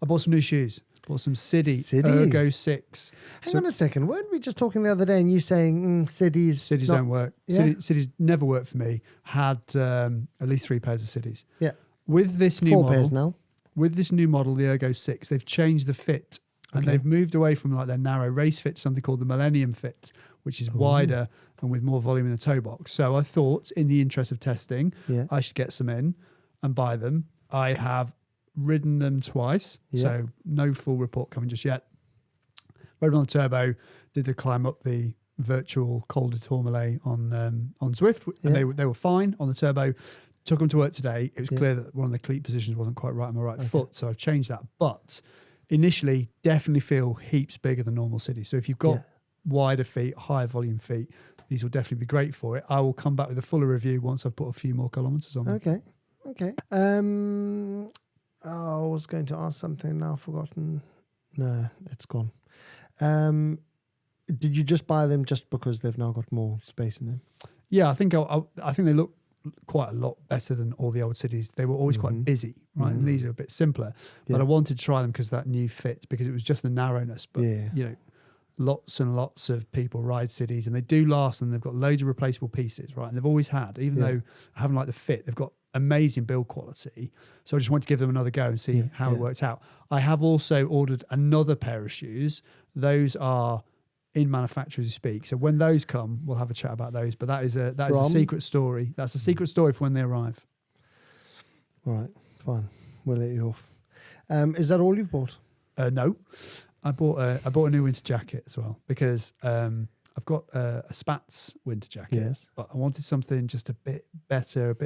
I bought some new shoes. Bought some City Ergo 6. Hang on a second. Weren't we just talking the other day and you saying Cities don't work? Cities never worked for me. Had at least 3 pairs of Cities. Yeah. With this new 4 model, pairs now. With this new model, the Ergo 6, they've changed the fit. And they've moved away from like their narrow race fit to something called the Millennium Fit, which is wider and with more volume in the toe box. So I thought, in the interest of testing, I should get some in and buy them. I have ridden them twice, so no full report coming just yet. Rode them on the turbo, did the climb up the virtual Col de Tourmalet on Zwift, and they were fine on the turbo. Took them to work today. It was clear that one of the cleat positions wasn't quite right on my right foot, so I've changed that. But initially, definitely feel heaps bigger than normal Cities. So if you've got wider feet, higher volume feet, these will definitely be great for it. I will come back with a fuller review once I've put a few more kilometers on them. Okay. I was going to ask something, now I've forgotten. No, it's gone. Did you just buy them just because they've now got more space in them? Yeah, I think they look quite a lot better than all the old Cities. They were always quite busy, right? And these are a bit simpler. But I wanted to try them because that new fit, because it was just the narrowness. But lots and lots of people ride Cities, and they do last, and they've got loads of replaceable pieces, right? And they've always had, even though I haven't liked the fit, they've got amazing build quality. So I just wanted to give them another go and see how it worked out. I have also ordered another pair of shoes. Those are in manufacture as you speak. So when those come, we'll have a chat about those. But that is a secret story. That's a secret story for when they arrive. All right, fine. We'll let you off. Is that all you've bought? No. I bought a new winter jacket as well, because I've got a Spatz winter jacket, but I wanted something just a bit better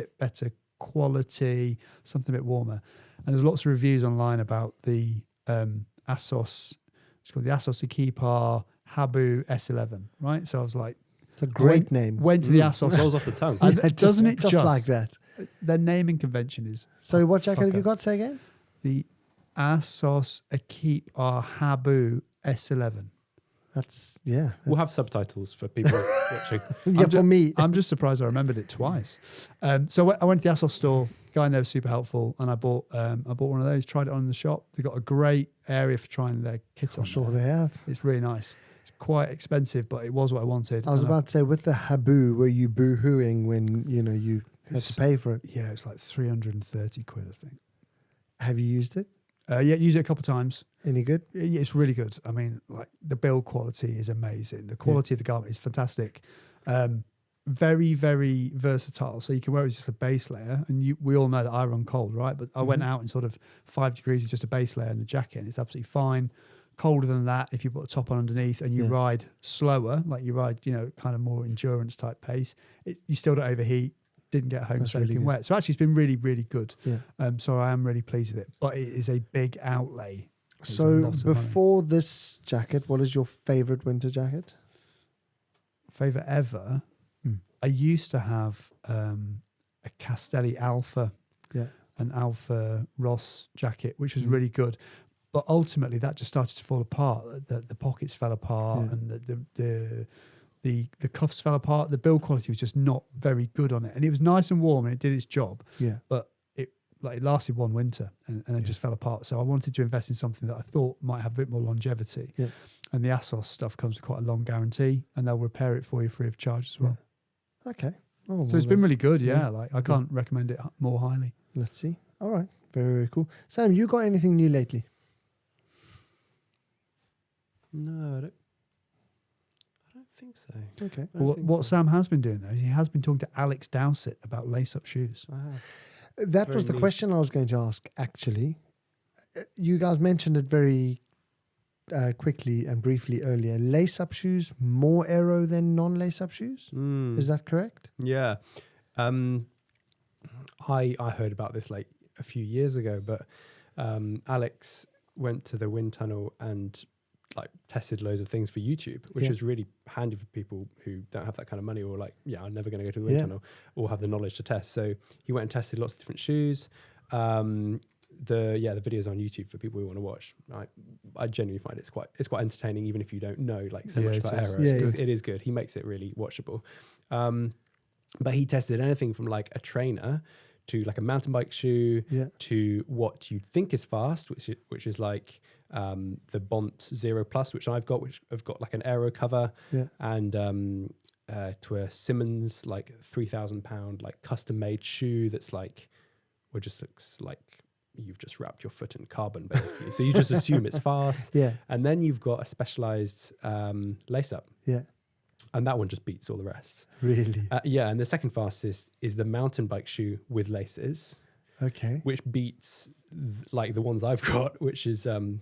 quality, something a bit warmer. And there's lots of reviews online about the ASOS. It's called the ASOS Equipar Habu S11, right? So I was like, it's a great name. Went to the ASOS. Rolls off the tongue. Doesn't it just like that? Their naming convention is. Sorry, what jacket have you got? Say again. The ASOS Equipar Habu S11. That's We'll have subtitles for people watching. For me. I'm just surprised I remembered it twice. So I went to the ASOS store guy in there was super helpful, and I bought one of those. Tried it on in the shop. They got a great area for trying their kit on. I'm sure they have. It's really nice. It's quite expensive, but it was what I wanted. I was about to say, with the Habu, were you boo-hooing when you had to pay for it? Yeah, it's like 330 quid, I think. Have you used it? Yeah, used it a couple of times. Any good? Yeah, it's really good. I mean, like the build quality is amazing. The quality of the garment is fantastic. Very, very versatile. So you can wear it as just a base layer, and we all know that I run cold, right? But I went out in sort of 5 degrees with just a base layer and the jacket, and it's absolutely fine. Colder than that, if you put a top on underneath and you ride slower, like you ride, kind of more endurance type pace, you still don't overheat. Didn't get home soaking really wet. So actually, it's been really, really good. Yeah. So I am really pleased with it. But it is a big outlay. So before this jacket, what is your favorite winter jacket? Favorite ever? I used to have a Castelli Alpha, an Alpha Ross jacket, which was really good. But ultimately, that just started to fall apart. The pockets fell apart, and the cuffs fell apart. The build quality was just not very good on it, and it was nice and warm, and it did its job. Yeah, but it lasted one winter, and then just fell apart. So I wanted to invest in something that I thought might have a bit more longevity. Yeah, and the ASOS stuff comes with quite a long guarantee, and they'll repair it for you free of charge as well. Okay. So it's been really good. Yeah, I can't recommend it more highly. Let's see. All right, very, very cool. Sam, you got anything new lately? No, I don't think so. Okay. What Sam has been doing, though, he has been talking to Alex Dowsett about lace-up shoes. That was the question I was going to ask, actually. You guys mentioned it very quickly and briefly earlier. Lace-up shoes, more aero than non-lace-up shoes? Is that correct? Yeah. I heard about this like a few years ago, but Alex went to the wind tunnel and like tested loads of things for YouTube, which is really handy for people who don't have that kind of money, or like, I'm never going to go to the wind tunnel, or have the knowledge to test. So he went and tested lots of different shoes. The videos on YouTube for people who want to watch. I genuinely find it's quite entertaining, even if you don't know like so much about aero. It is good. He makes it really watchable. But he tested anything from like a trainer to like a mountain bike shoe to what you'd think is fast, which is like the Bont Zero Plus, which I've got, which I've got like an aero cover, and to a Simmons like £3,000 like custom made shoe that's like, or just looks like you've just wrapped your foot in carbon basically. So you just assume it's fast. And then you've got a specialized lace up. And that one just beats all the rest. Really? And the second fastest is the mountain bike shoe with laces. Okay. Which beats like the ones I've got, which is sad.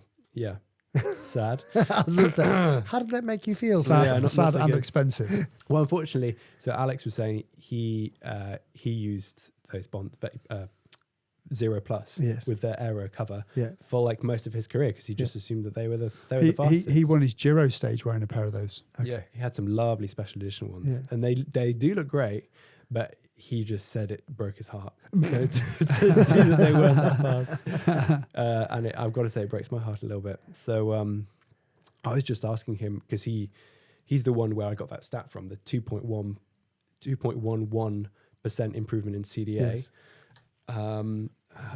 I was gonna say, how did that make you feel? Sad, sad and expensive. Well, unfortunately, so Alex was saying he used those Bont Zero Plus with their aero cover for like most of his career, because he just assumed that they were the fastest. He won his Giro stage wearing a pair of those. Okay. Yeah, he had some lovely special edition ones, and they do look great, but he just said it broke his heart to see that they weren't that fast. And I've got to say, it breaks my heart a little bit. So I was just asking him, because he's the one where I got that stat from, the 2.11% improvement in CDA. Yes. I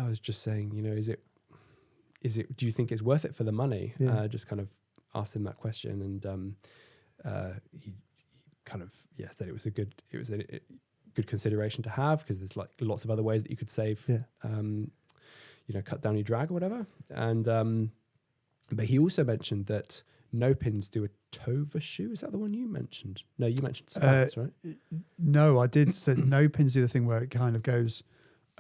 was just saying, is it? Do you think it's worth it for the money? Just kind of asked him that question, and he kind of said it was a good consideration to have, because there's like lots of other ways that you could save, cut down your drag or whatever. And but he also mentioned that No Pins do a Tova shoe. Is that the one you mentioned? No, you mentioned Spats, right? No, I did say No Pins do the thing where it kind of goes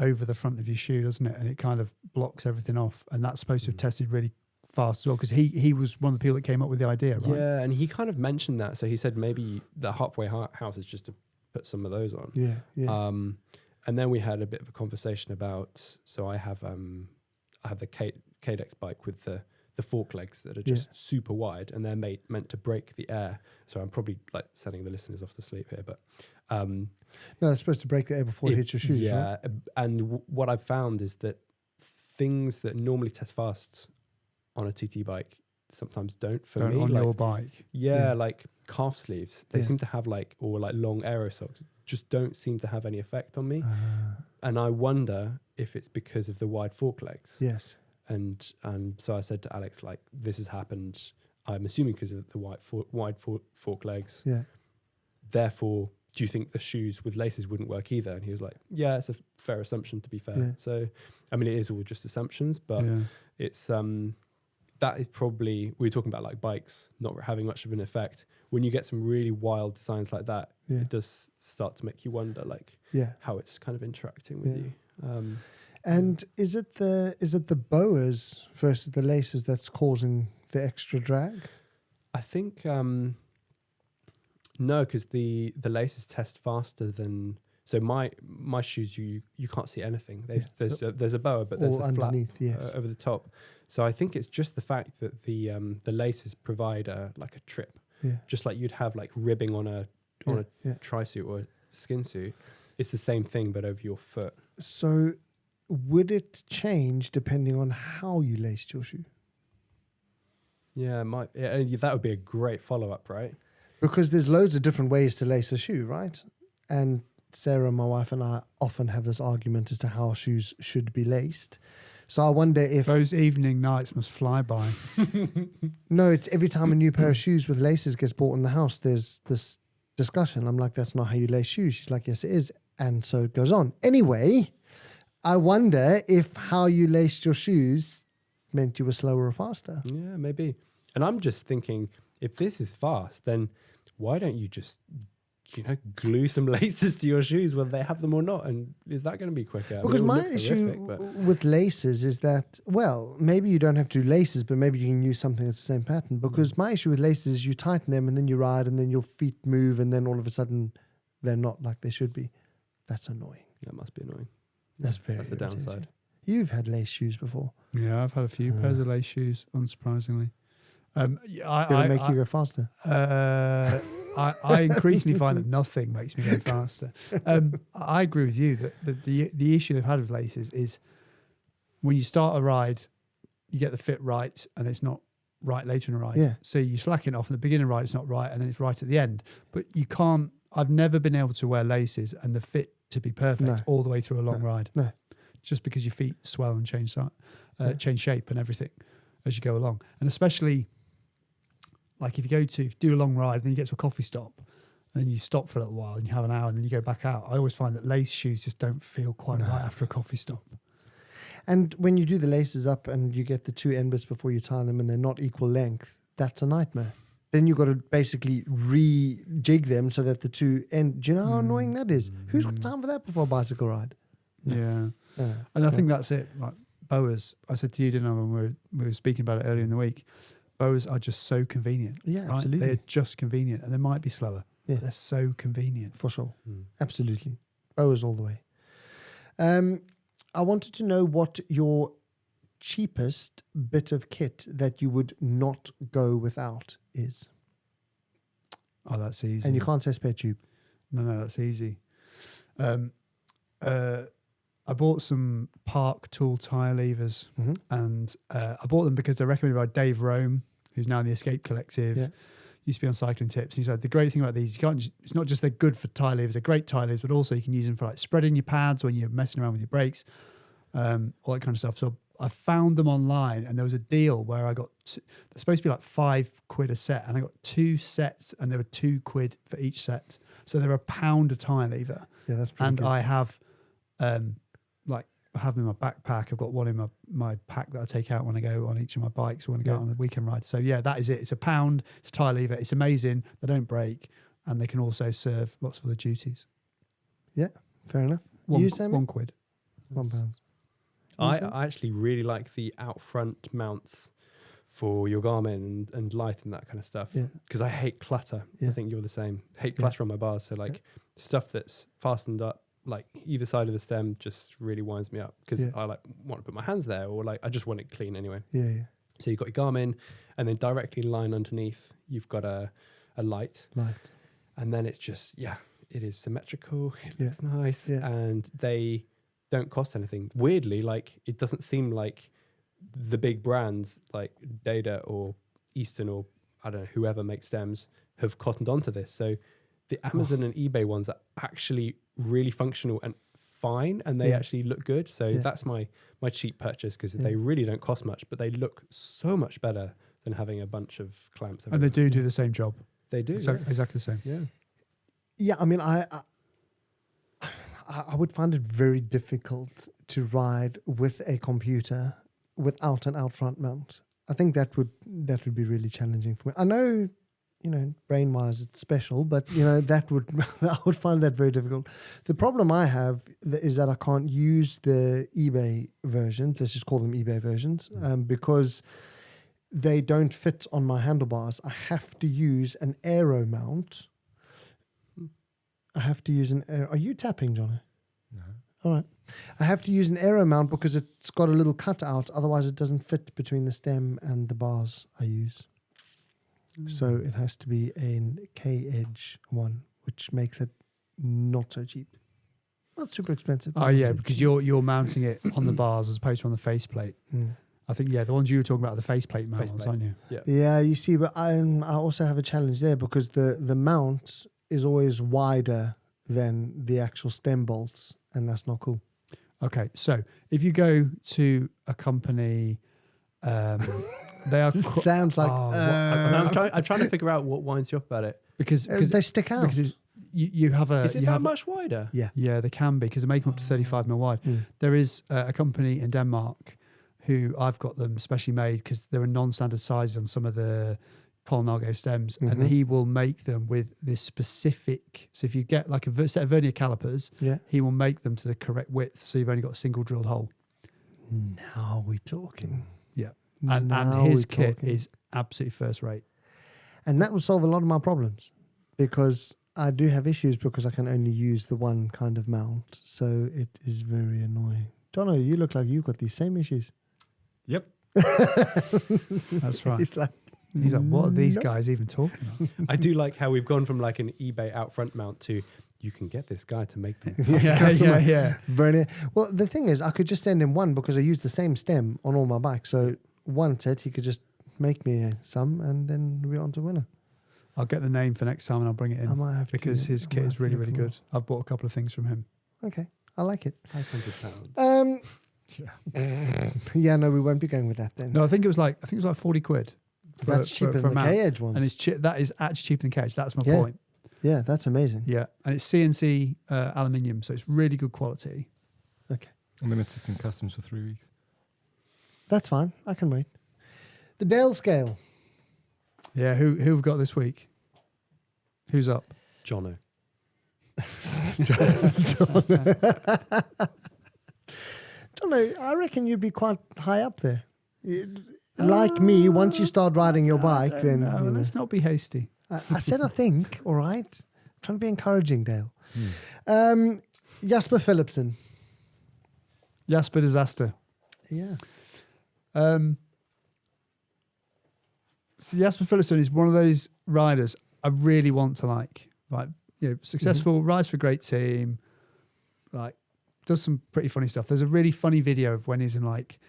over the front of your shoe, doesn't it? And it kind of blocks everything off. And that's supposed to have tested really fast as well, because he was one of the people that came up with the idea, right? Yeah, and he kind of mentioned that. So he said maybe the halfway house is just to put some of those on. And then we had a bit of a conversation about, so I have the Cadex bike with the fork legs that are just super wide, and they're meant to break the air. So I'm probably like sending the listeners off to sleep here, but no, it's supposed to break the air before it hits your shoes. Yeah, right? And what I've found is that things that normally test fast on a TT bike sometimes don't for me. On your bike. Yeah, like calf sleeves. They seem to have or long aero socks just don't seem to have any effect on me. And I wonder if it's because of the wide fork legs. Yes. And so I said to Alex, like, this has happened, I'm assuming because of the wide fork legs. Yeah. Therefore, do you think the shoes with laces wouldn't work either? And he was like, yeah, it's a fair assumption, to be fair. Yeah. So, I mean, it is all just assumptions, but it's that is probably, we were talking about like bikes not having much of an effect. When you get some really wild designs like that, it does start to make you wonder, like, how it's kind of interacting with you. And is it the boas versus the laces that's causing the extra drag? I think no, because the laces test faster than. So my shoes, you can't see anything. There's a boa, but there's a flap over the top. So I think it's just the fact that the laces provide like a trip, just like you'd have like ribbing on a tri-suit or a skin suit. It's the same thing, but over your foot. So would it change depending on how you laced your shoe? Yeah, it might. Yeah, that would be a great follow-up, right? Because there's loads of different ways to lace a shoe, right? And Sarah, my wife, and I often have this argument as to how shoes should be laced. So I wonder if... Those evening nights must fly by. No, it's every time a new pair of shoes with laces gets bought in the house, there's this discussion. I'm like, that's not how you lace shoes. She's like, yes, it is. And so it goes on. Anyway, I wonder if how you laced your shoes meant you were slower or faster. Yeah, maybe. And I'm just thinking, if this is fast, then why don't you just, glue some laces to your shoes, whether they have them or not? And is that going to be quicker? Because my issue with laces is that, well, maybe you don't have to do laces, but maybe you can use something that's the same pattern. Because my issue with laces is you tighten them and then you ride and then your feet move and then all of a sudden they're not like they should be. That's annoying. That must be annoying. That's the downside. You've had lace shoes before. Yeah, I've had a few pairs of lace shoes, unsurprisingly. Did it make you go faster? I increasingly find that nothing makes me go faster. I agree with you that the issue they've had with laces is when you start a ride, you get the fit right, and it's not right later in a ride. Yeah. So you slack it off, and the beginning ride it's not right, and then it's right at the end. But you can't. I've never been able to wear laces and the fit to be perfect all the way through a long ride. No. Just because your feet swell and change shape and everything as you go along, and especially. Like if you do a long ride, then you get to a coffee stop, and then you stop for a little while, and you have an hour, and then you go back out. I always find that lace shoes just don't feel quite right after a coffee stop. And when you do the laces up and you get the two end bits before you tie them, and they're not equal length, that's a nightmare. Then you've got to basically rejig them so that the two end. Do you know how annoying that is? Who's got time for that before a bicycle ride? No. Yeah, and I think that's it. Like boas, I said to you, didn't I, when we were speaking about it earlier in the week. Boas are just so convenient. Yeah, right? absolutely. They're just convenient, and they might be slower. Yeah, but they're so convenient. For sure. Absolutely. Boas all the way. I wanted to know what your cheapest bit of kit that you would not go without is. Oh, that's easy. And you can't say spare tube. No, that's easy. I bought some Park Tool tire levers, and I bought them because they're recommended by Dave Rome, who's now in the Escape Collective. Yeah. Used to be on Cycling Tips. And he said the great thing about these, it's not just they're good for tire levers, they're great tire levers, but also you can use them for like spreading your pads when you're messing around with your brakes, all that kind of stuff. So I found them online, and there was a deal where I got they're supposed to be like £5 a set, and I got 2 sets, and there were £2 for each set. So they're £1 a tire lever. Yeah, that's pretty good. I have I have them in my backpack. I've got one in my pack that I take out when I go on each of my bikes or when I go on the weekend ride. So yeah, that is it. It's £1. It's a tire lever. It's amazing. They don't break, and they can also serve lots of other duties. Yeah, fair enough. £1. £1. I actually really like the out front mounts for your Garmin and Light and that kind of stuff. Because I hate clutter. I think you're the same. Hate clutter on my bars. So stuff that's fastened up like either side of the stem just really winds me up because I want to put my hands there, or I just want it clean anyway. So you've got your Garmin, and then directly in line underneath you've got a light, and then it's just it is symmetrical, it looks nice, and they don't cost anything. Weirdly, it doesn't seem like the big brands like Data or Easton or I don't know whoever makes stems have cottoned onto this. So the Amazon and eBay ones are actually really functional and fine and they actually look good. So that's my cheap purchase, because they really don't cost much, but they look so much better than having a bunch of clamps. And they do the same job. They do. Exactly the same. Yeah. Yeah, I mean, I would find it very difficult to ride with a computer without an out front mount. I think that would be really challenging for me. I know, brain wise it's special, but I would find that very difficult. The problem I have is that I can't use the eBay versions. Let's just call them eBay versions, because they don't fit on my handlebars. I have to use an aero mount. Are you tapping, Johnny? No. All right. I have to use an aero mount because it's got a little cutout. Otherwise, it doesn't fit between the stem and the bars I use. So it has to be a K-edge one, which makes it not so cheap. Not super expensive. Oh yeah, because you're mounting it on the bars as opposed to on the faceplate. I think the ones you were talking about are the faceplate mounts, aren't you? Yeah, you see, but I also have a challenge there because the mount is always wider than the actual stem bolts, and that's not cool. Okay, so if you go to a company, they are. Sounds like. I'm trying to figure out what winds you up about it, because they stick out. Because you have a. Is it that much wider? Yeah, they can be, because they make them up to 35 mil wide. There is a company in Denmark who I've got them specially made because they're a non-standard size on some of the Colnago stems, and he will make them with this specific. So if you get like a set of vernier calipers, he will make them to the correct width, so you've only got a single drilled hole. Now we're talking. Yeah, and his kit is absolutely first rate, and that will solve a lot of my problems, because I do have issues because I can only use the one kind of mount, so it is very annoying. Jono, you look like you've got these same issues. Yep. That's right. He's like, what are these guys even talking about? I do like how we've gone from like an eBay out front mount to you can get this guy to make them. Yeah. Vernier. Well, the thing is, I could just send him one because I use the same stem on all my bikes. So one set, he could just make me some, and then we're on to winner. I'll get the name for next time and I'll bring it in. I might have because his kit is really, really good. I've bought a couple of things from him. Okay, I like it. £500. Yeah, no, we won't be going with that then. No, I think it was like 40 quid. That's cheaper than the K-Edge ones. And that is actually cheaper than K-Edge. That's my point. Yeah, that's amazing. Yeah, and it's CNC aluminium, so it's really good quality. Okay. And then it sits in customs for 3 weeks. That's fine. I can wait. The Dale scale. Yeah, who have we got this week? Who's up? Jono. Jono, I reckon you'd be quite high up there. Like me, once you start riding your bike, then... No, let's not be hasty. I said I think, all right? I'm trying to be encouraging, Dale. Jasper Philipsen. Jasper Disaster. Yeah. So Jasper Philipsen is one of those riders I really want to like. Like, successful, rides for a great team, like, does some pretty funny stuff. There's a really funny video of when he's in like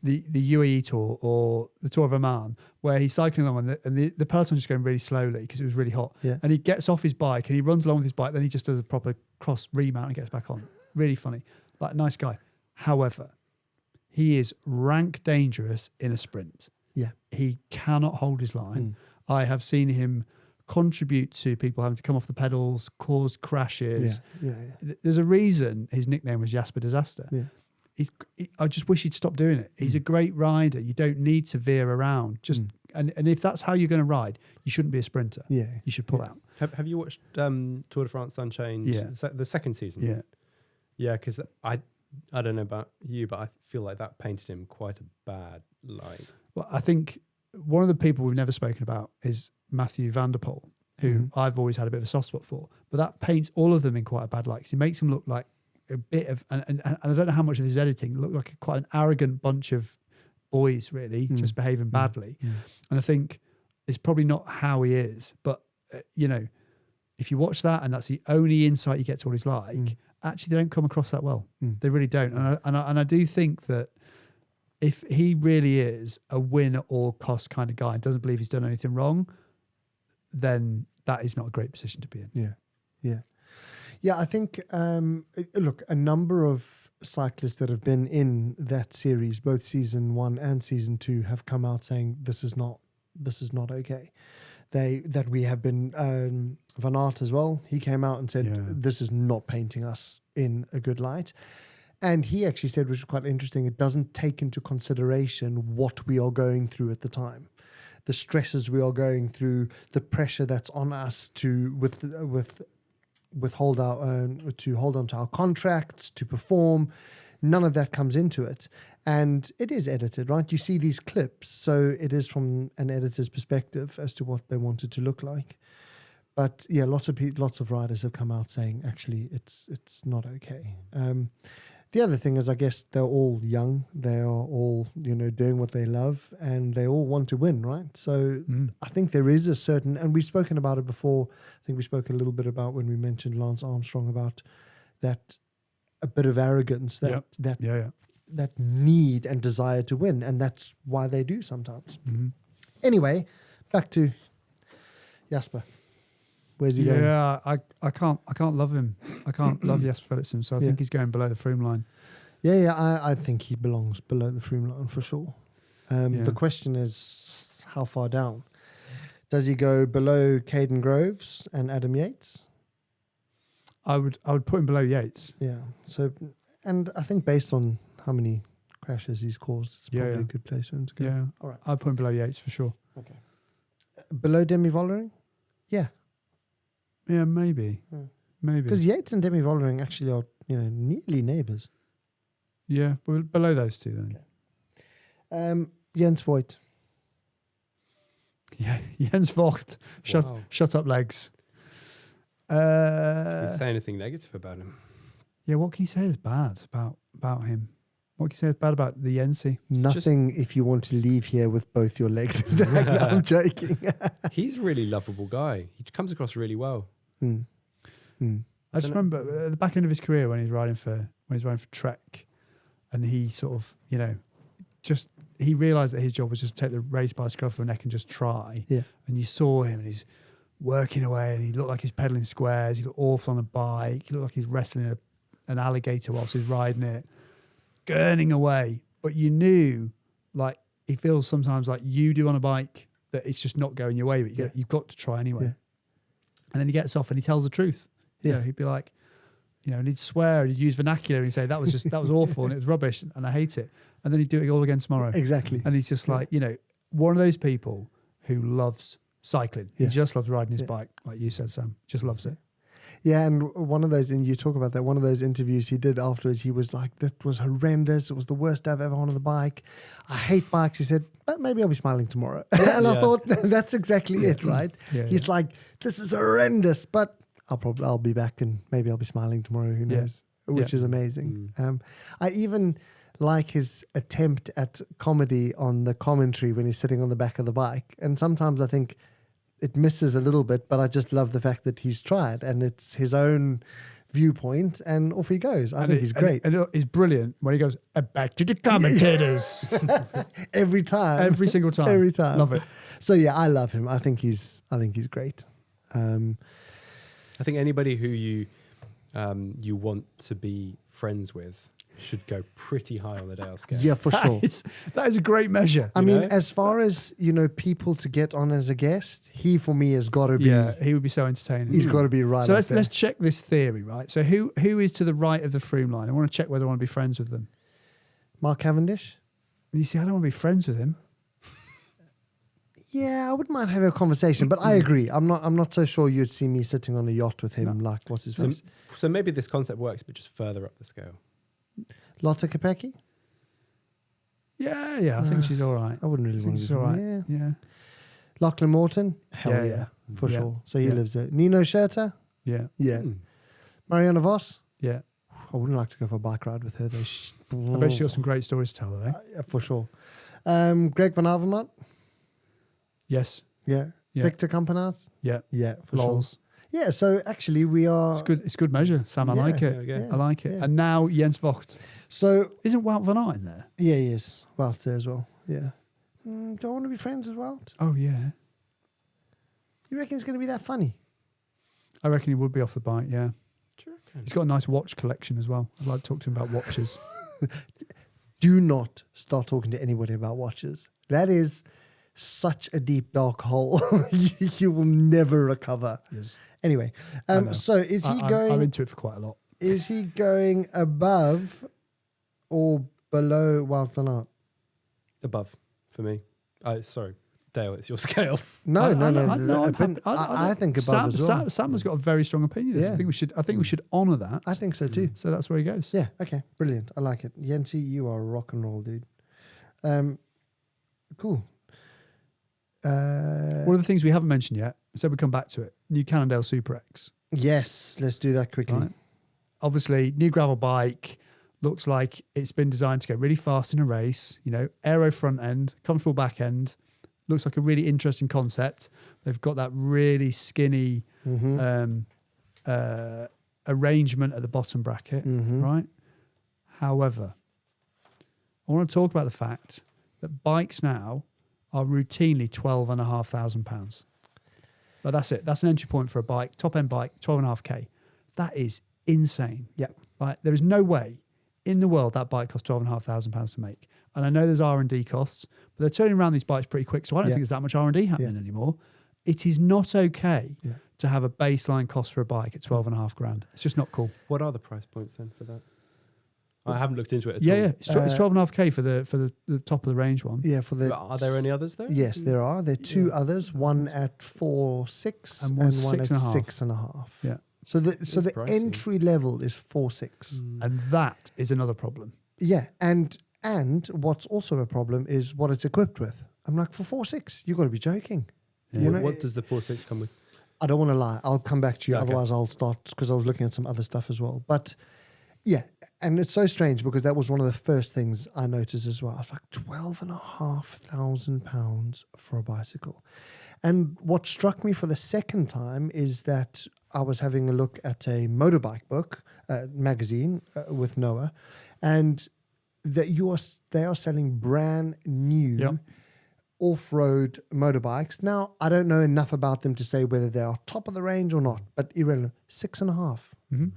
the UAE tour or the Tour of Oman, where he's cycling along and the peloton's just going really slowly because it was really hot. Yeah. And he gets off his bike and he runs along with his bike, then he just does a proper cross remount and gets back on. Really funny. Like, nice guy. However, he is rank dangerous in a sprint. Yeah. He cannot hold his line. I have seen him contribute to people having to come off the pedals, cause crashes. Yeah. There's a reason his nickname was Jasper Disaster. Yeah. I just wish he'd stop doing it. He's a great rider. You don't need to veer around. And if that's how you're going to ride, you shouldn't be a sprinter. Yeah. You should pull out. Have you watched Tour de France Unchained? Yeah. The second season? Yeah. Yeah, because I don't know about you, but I feel like that painted him quite a bad light. Well, I think one of the people we've never spoken about is Mathieu van der Poel, who I've always had a bit of a soft spot for. But that paints all of them in quite a bad light because he makes them look like a bit of, and I don't know how much of his editing looked like quite an arrogant bunch of boys, really, just behaving badly. And I think it's probably not how he is, but if you watch that and that's the only insight you get to what he's like, actually they don't come across that well. They really don't. And I do think that if he really is a win at all costs kind of guy and doesn't believe he's done anything wrong, then that is not a great position to be in. Yeah, I think, look, a number of cyclists that have been in that series, both season 1 and season 2, have come out saying this is not okay. That we have been, Van Aert as well, he came out and said, this is not painting us in a good light. And he actually said, which is quite interesting, it doesn't take into consideration what we are going through at the time. The stresses we are going through, the pressure that's on us to hold on to our contracts, to perform. None of that comes into it. And it is edited, right? You see these clips, so it is from an editor's perspective as to what they want it to look like. But yeah, lots of riders have come out saying, actually, it's not okay. The other thing is, I guess they're all young. They are all, doing what they love, and they all want to win, right? So I think there is a certain, and we've spoken about it before. I think we spoke a little bit about when we mentioned Lance Armstrong about that, a bit of arrogance, that need and desire to win, and that's why they do sometimes. Mm-hmm. Anyway, back to Jasper. Where's he going? Yeah, I can't love him. I can't love Jasper Philipsen, so I think he's going below the Froome line. Yeah, I think he belongs below the Froome line for sure. The question is, how far down? Does he go below Caden Groves and Adam Yates? I would put him below Yates. Yeah. So, and I think based on how many crashes he's caused, it's probably a good place for him to go. Yeah. All right. I'd put him below Yates for sure. Okay. Below Demi Vollering? Yeah. Yeah, maybe. Maybe. Because Yates and Demi Vollering actually are, nearly neighbours. Yeah, below those two then. Okay. Jens Voigt. Yeah, Jens Voigt. Shut up, legs. Can you say anything negative about him? Yeah, what can you say is bad about him? What can you say is bad about the Yensi? Nothing if you want to leave here with both your legs intact. No, I'm joking. He's a really lovable guy. He comes across really well. I just remember at the back end of his career when he's riding for Trek, and he sort of, he realised that his job was just to take the race by the scruff of the neck and just try. Yeah. And you saw him and he's working away and he looked like he's pedaling squares. He looked awful on a bike. He looked like he's wrestling an alligator whilst he's riding it, gurning away. But you knew, like, he feels sometimes like you do on a bike, that it's just not going your way, but you've got to try anyway. Yeah. And then he gets off and he tells the truth. Yeah. He'd be like, and he'd swear, he'd use vernacular and he'd say, that was awful and it was rubbish and I hate it. And then he'd do it all again tomorrow. Exactly. And he's just like, one of those people who loves cycling. He just loves riding his bike, like you said, Sam. Just loves it. Yeah, and one of those, and you talk about that, one of those interviews he did afterwards, he was like, that was horrendous. It was the worst I've ever on the bike. I hate bikes. He said, but maybe I'll be smiling tomorrow. And I thought, that's exactly it, right? Yeah, he's like, this is horrendous, but I'll be back and maybe I'll be smiling tomorrow. Who knows? Which is amazing. I even like his attempt at comedy on the commentary when he's sitting on the back of the bike. And sometimes I think it misses a little bit, but I just love the fact that he's tried and it's his own viewpoint and off he goes. I think he's great. And he's brilliant when he goes, back to the commentators. Every time. Every single time. Every time. Love it. So yeah, I love him. I think he's great. I think anybody who you want to be friends with should go pretty high on the Dale scale. Yeah, for sure. That is a great measure. I mean, as far as, people to get on as a guest, he for me has got to be... Yeah, he would be so entertaining. He's got to be right. So let's check this theory, right? So who is to the right of the Froome line? I want to check whether I want to be friends with them. Mark Cavendish? And you see, I don't want to be friends with him. Yeah, I wouldn't mind having a conversation, but I agree. I'm not so sure you'd see me sitting on a yacht with him. Like, what's his face? So maybe this concept works, but just further up the scale. Lotte Kopecky? Yeah, I think she's all right. I wouldn't really want to be all right. Yeah. Lachlan Morton? Hell yeah, for sure. So he lives there. Nino Schurter? Yeah. Yeah. Marianne Vos? Yeah. I wouldn't like to go for a bike ride with her though. I bet she's got some great stories to tell though, eh? Yeah, for sure. Greg Van Avermaet? Yes. Yeah. Victor Campenaerts? Yeah. Yeah, for Lols. sure. Yeah, so actually we are... It's good measure, Sam. I like it. Yeah, I like it. Yeah. And now Jens Voigt. So... Isn't Wout van Aert in there? Yeah, he is. Wout's there as well. Yeah. Do I want to be friends with Wout? Oh, yeah. You reckon it's going to be that funny? I reckon he would be off the bike, yeah. He's got a nice watch collection as well. I'd like to talk to him about watches. Do not start talking to anybody about watches. That is such a deep, dark hole. You will never recover. Yes. Anyway, so is he going... I'm into it for quite a lot. Is he going above or below Wout van Aert? Above for me. Sorry, Dale, it's your scale. No. I think above as well. Sam has got a very strong opinion. Yeah. I think we should honour that. I think so too. So that's where he goes. Yeah. Okay. Brilliant. I like it. Yensi, you are rock and roll, dude. Cool. One of the things we haven't mentioned yet, so we come back to it. New Cannondale Super X. Yes. Let's do that quickly. Right. Obviously, new gravel bike. Looks like it's been designed to go really fast in a race. You know, aero front end, comfortable back end. Looks like a really interesting concept. They've got that really skinny arrangement at the bottom bracket, right? However, I want to talk about the fact that bikes now are routinely £12,500. But that's it. That's an entry point for a bike, top end bike, 12.5K. That is insane. Yeah. Like, there is no way in the world that bike costs £12,500 to make. And I know there's R&D costs, but they're turning around these bikes pretty quick, so I don't think there's that much R&D happening anymore. It is not okay to have a baseline cost for a bike at 12.5 grand. It's just not cool. What are the price points then for that? I haven't looked into it at all. Yeah. It's 12.5K for the top of the range one. Yeah, for the... Are there any others though? Yes, there are. There are two others, one at 4.6 and one at 6.5. Yeah. So the pricey. entry level is 4.6. And that is another problem. Yeah, and what's also a problem is what it's equipped with. I'm like, for 4.6, you've got to be joking. Yeah. You know, What does the 4.6 come with? I don't want to lie. I'll come back to you. Okay. Otherwise, I'll start because I was looking at some other stuff as well. But yeah, and it's so strange because that was one of the first things I noticed as well. I was like, £12,500 for a bicycle. And what struck me for the second time is that I was having a look at a motorbike book magazine with Noah, and that they are selling brand new off-road motorbikes. Now, I don't know enough about them to say whether they are top of the range or not, but irrelevant. 6.5,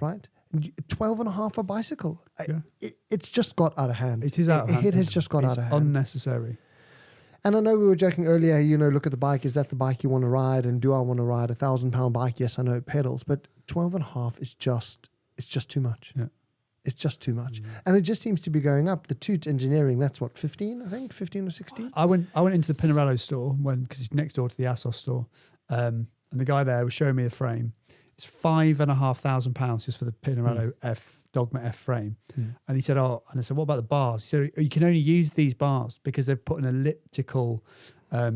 right? 12.5 a bicycle. It's just got out of hand. It is out of hand. It has just got out of hand. Unnecessary. And I know we were joking earlier, look at the bike. Is that the bike you want to ride? And do I want to ride a £1,000 bike? Yes, I know it pedals, but 12.5 is just too much. Yeah. It's just too much. And it just seems to be going up. The Toot Engineering, that's what, 15, I think? 15 or 16? I went into the Pinarello store because it's next door to the Assos store. And the guy there was showing me the frame. It's £5,500 just for the Pinarello Dogma F frame. And he said, and I said, what about the bars? He said, you can only use these bars because they've put an elliptical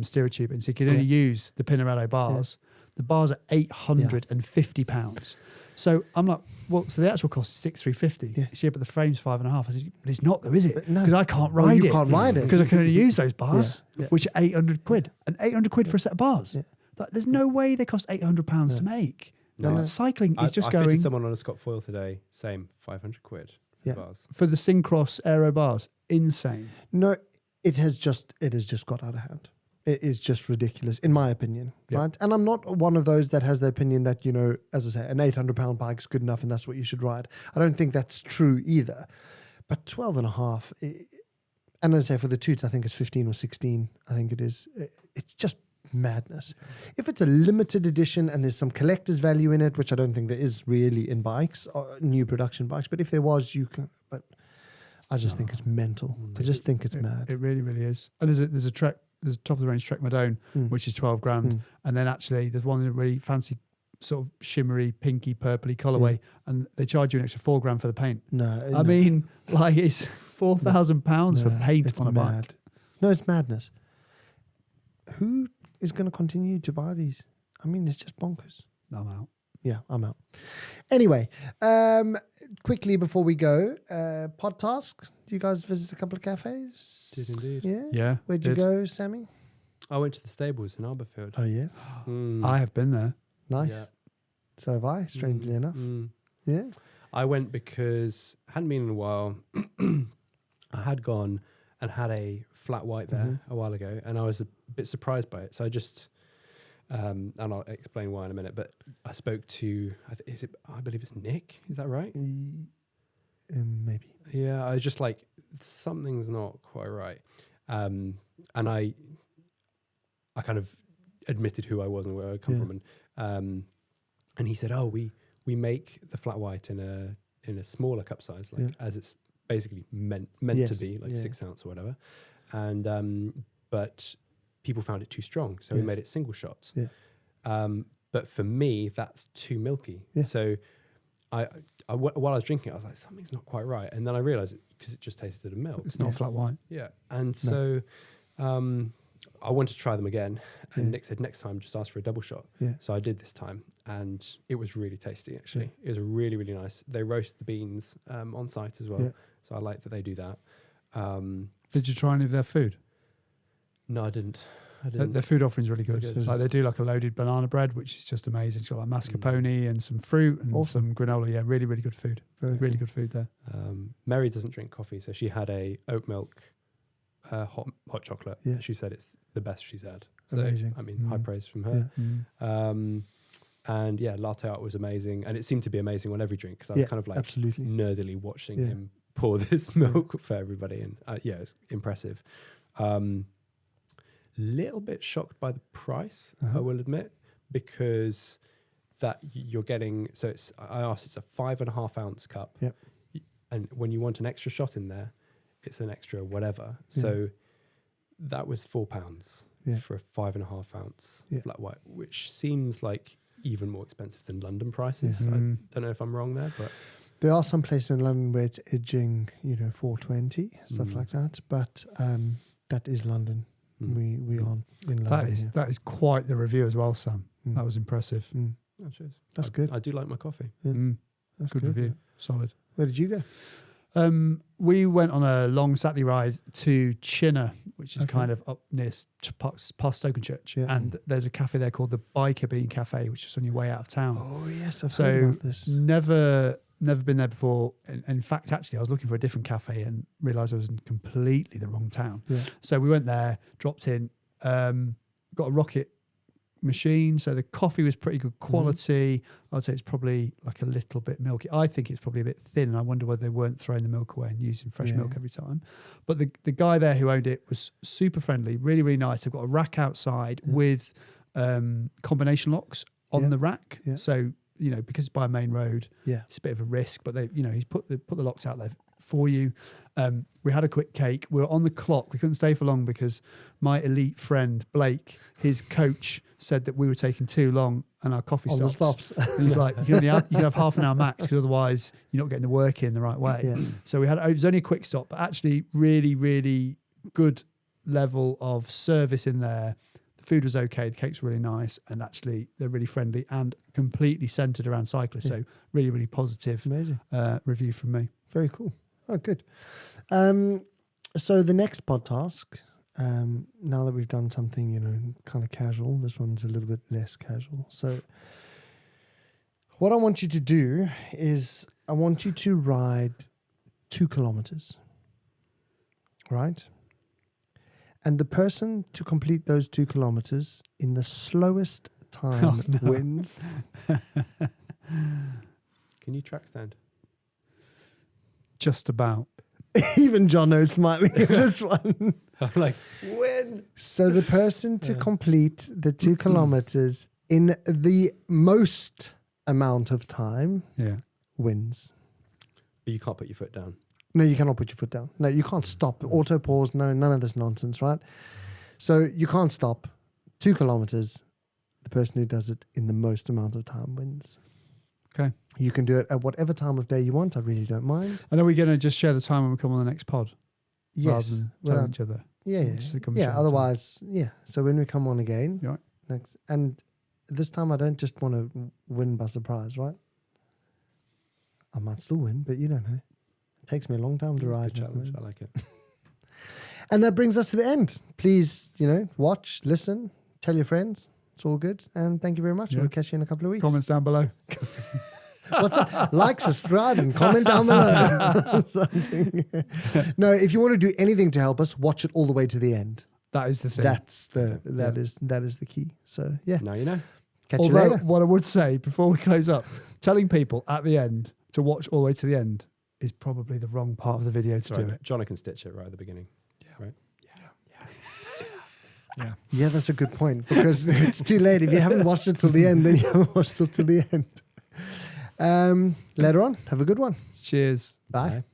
steerer tube in. So you can only use the Pinarello bars. The bars are £850. So I'm like, well, so the actual cost is $6,350. Yeah, but the frame's $5,500. I said, but it's not though, is it? Because I can't ride it. You can't ride it. Because I can only use those bars, which are £800. And £800 for a set of bars. Yeah. Like, there's no way they cost £800 to make. No. Cycling is just going... I fitted someone on a Scott Foil today, same, £500 bars. For the Syncross Aero bars, insane. No, it has just got out of hand. It is just ridiculous, in my opinion, right? And I'm not one of those that has the opinion that, as I say, an £800 bike is good enough and that's what you should ride. I don't think that's true either. But 12.5, and as I say, for the Toots, I think it's 15 or 16. I think it is. It's just madness. If it's a limited edition and there's some collector's value in it, which I don't think there is really in bikes, or new production bikes, but if there was, you can. But I just think it's mental. I just think it's mad. It really, really is. And there's a Trek. There's a top of the range Trek Madone, which is 12 grand. And then actually there's one in a really fancy sort of shimmery, pinky, purpley colorway, and they charge you an extra 4 grand for the paint. I mean, like, it's £4,000 for paint on a bike. No, it's madness. Who is going to continue to buy these? I mean, it's just bonkers. I'm out. Yeah, I'm out. Anyway, quickly before we go, pod tasks. Do you guys visit a couple of cafes? Did indeed. Yeah. Where'd you go, Sammy? I went to the stables in Arborfield. Oh, yes. I have been there. Nice. Yeah. So have I, strangely enough. Yeah. I went because I hadn't been in a while. I had gone and had a flat white there a while ago, and I was a bit surprised by it. So I just And I'll explain why in a minute. But I spoke to, I believe it's Nick. Is that right? Maybe. Yeah, I was just like, something's not quite right. And I kind of admitted who I was and where I come from. And he said, oh, we make the flat white in a smaller cup size, like as it's basically meant to be, like 6 ounce or whatever. And but people found it too strong, so we made it single shots. But for me, that's too milky. So I while I was drinking it, I was like, something's not quite right. And then I realized it because it just tasted of milk. It's not flat white. Yeah. And so I wanted to try them again. And Nick said, next time, just ask for a double shot. So I did this time. And it was really tasty, actually. It was really, really nice. They roast the beans on site as well. So I like that they do that. Did you try any of their food? No, I didn't. Their food offering is really good. Like they do like a loaded banana bread, which is just amazing. It's got like mascarpone and some fruit and some granola. Yeah, really, really good food. Really good food there. Mary doesn't drink coffee, so she had a oat milk hot chocolate. She said it's the best she's had. So, amazing. I mean, high praise from her. And latte art was amazing, and it seemed to be amazing on every drink because I was kind of like nerdily watching him pour this milk for everybody, and it's impressive. Little bit shocked by the price, I will admit, because that you're getting. So I asked, it's a 5.5 ounce cup, and when you want an extra shot in there, it's an extra whatever. So that was £4 for a 5.5 ounce flat white, which seems like even more expensive than London prices. I don't know if I'm wrong there, but there are some places in London where it's edging, $4.20, stuff like that. But that is London. We aren't in London. That is quite the review as well, Sam. That was impressive. Oh, cheers. That's good. I do like my coffee. That's good review. Solid. Where did you go? We went on a long Saturday ride to Chinner, which is kind of up near past Stokenchurch. And there's a cafe there called the Biker Bean Cafe, which is on your way out of town. Oh, yes, I've heard about this. Never been there before. In fact, actually, I was looking for a different cafe and realised I was in completely the wrong town. So we went there, dropped in, got a rocket machine. So the coffee was pretty good quality. I'd say it's probably like a little bit milky. I think it's probably a bit thin. And I wonder whether they weren't throwing the milk away and using fresh milk every time. But the guy there who owned it was super friendly, really, really nice. They've got a rack outside with combination locks on the rack. So, because it's by a main road, it's a bit of a risk, but he's put the locks out there for you. We had a quick cake. We were on the clock. We couldn't stay for long because my elite friend, Blake, his coach, said that we were taking too long and our coffee stops. And he's like, you can have half an hour max because otherwise you're not getting the work in the right way. So it was only a quick stop, but actually really, really good level of service in there. The food was okay. The cakes were really nice, and actually they're really friendly and completely centered around cyclists. So really, really positive review from me. Very cool. Oh, good. So the next pod task, now that we've done something, kind of casual, this one's a little bit less casual. So what I want you to do is I want you to ride 2 kilometers, right? And the person to complete those 2 kilometers in the slowest time wins. Can you track stand? Just about. Even Jono's smiling at this one. I'm like, win. So the person to complete the 2 kilometers in the most amount of time wins. But you can't put your foot down. No, you cannot put your foot down. No, you can't stop. Auto pause, no, none of this nonsense, right? So you can't stop. 2 kilometers. The person who does it in the most amount of time wins. Okay. You can do it at whatever time of day you want. I really don't mind. And are we going to just share the time when we come on the next pod? Yes. Rather than telling each other? Yeah. Otherwise, So when we come on again, next, and this time I don't just want to win by surprise, right? I might still win, but you don't know. It takes me a long time to ride. Challenge. I like it. And that brings us to the end. Please, watch, listen, tell your friends. It's all good. And thank you very much. We'll catch you in a couple of weeks. Comments down below. What's up? Like, subscribe, and comment down below. Something. No, if you want to do anything to help us, watch it all the way to the end. That is the thing. That is the key. So yeah. Now you know. Catch you later. What I would say before we close up, telling people at the end to watch all the way to the end is probably the wrong part of the video to do it. John can stitch it right at the beginning. Right? Yeah. Yeah, that's a good point because it's too late. If you haven't watched it till the end, then you haven't watched it till the end. Later on, have a good one. Cheers. Bye.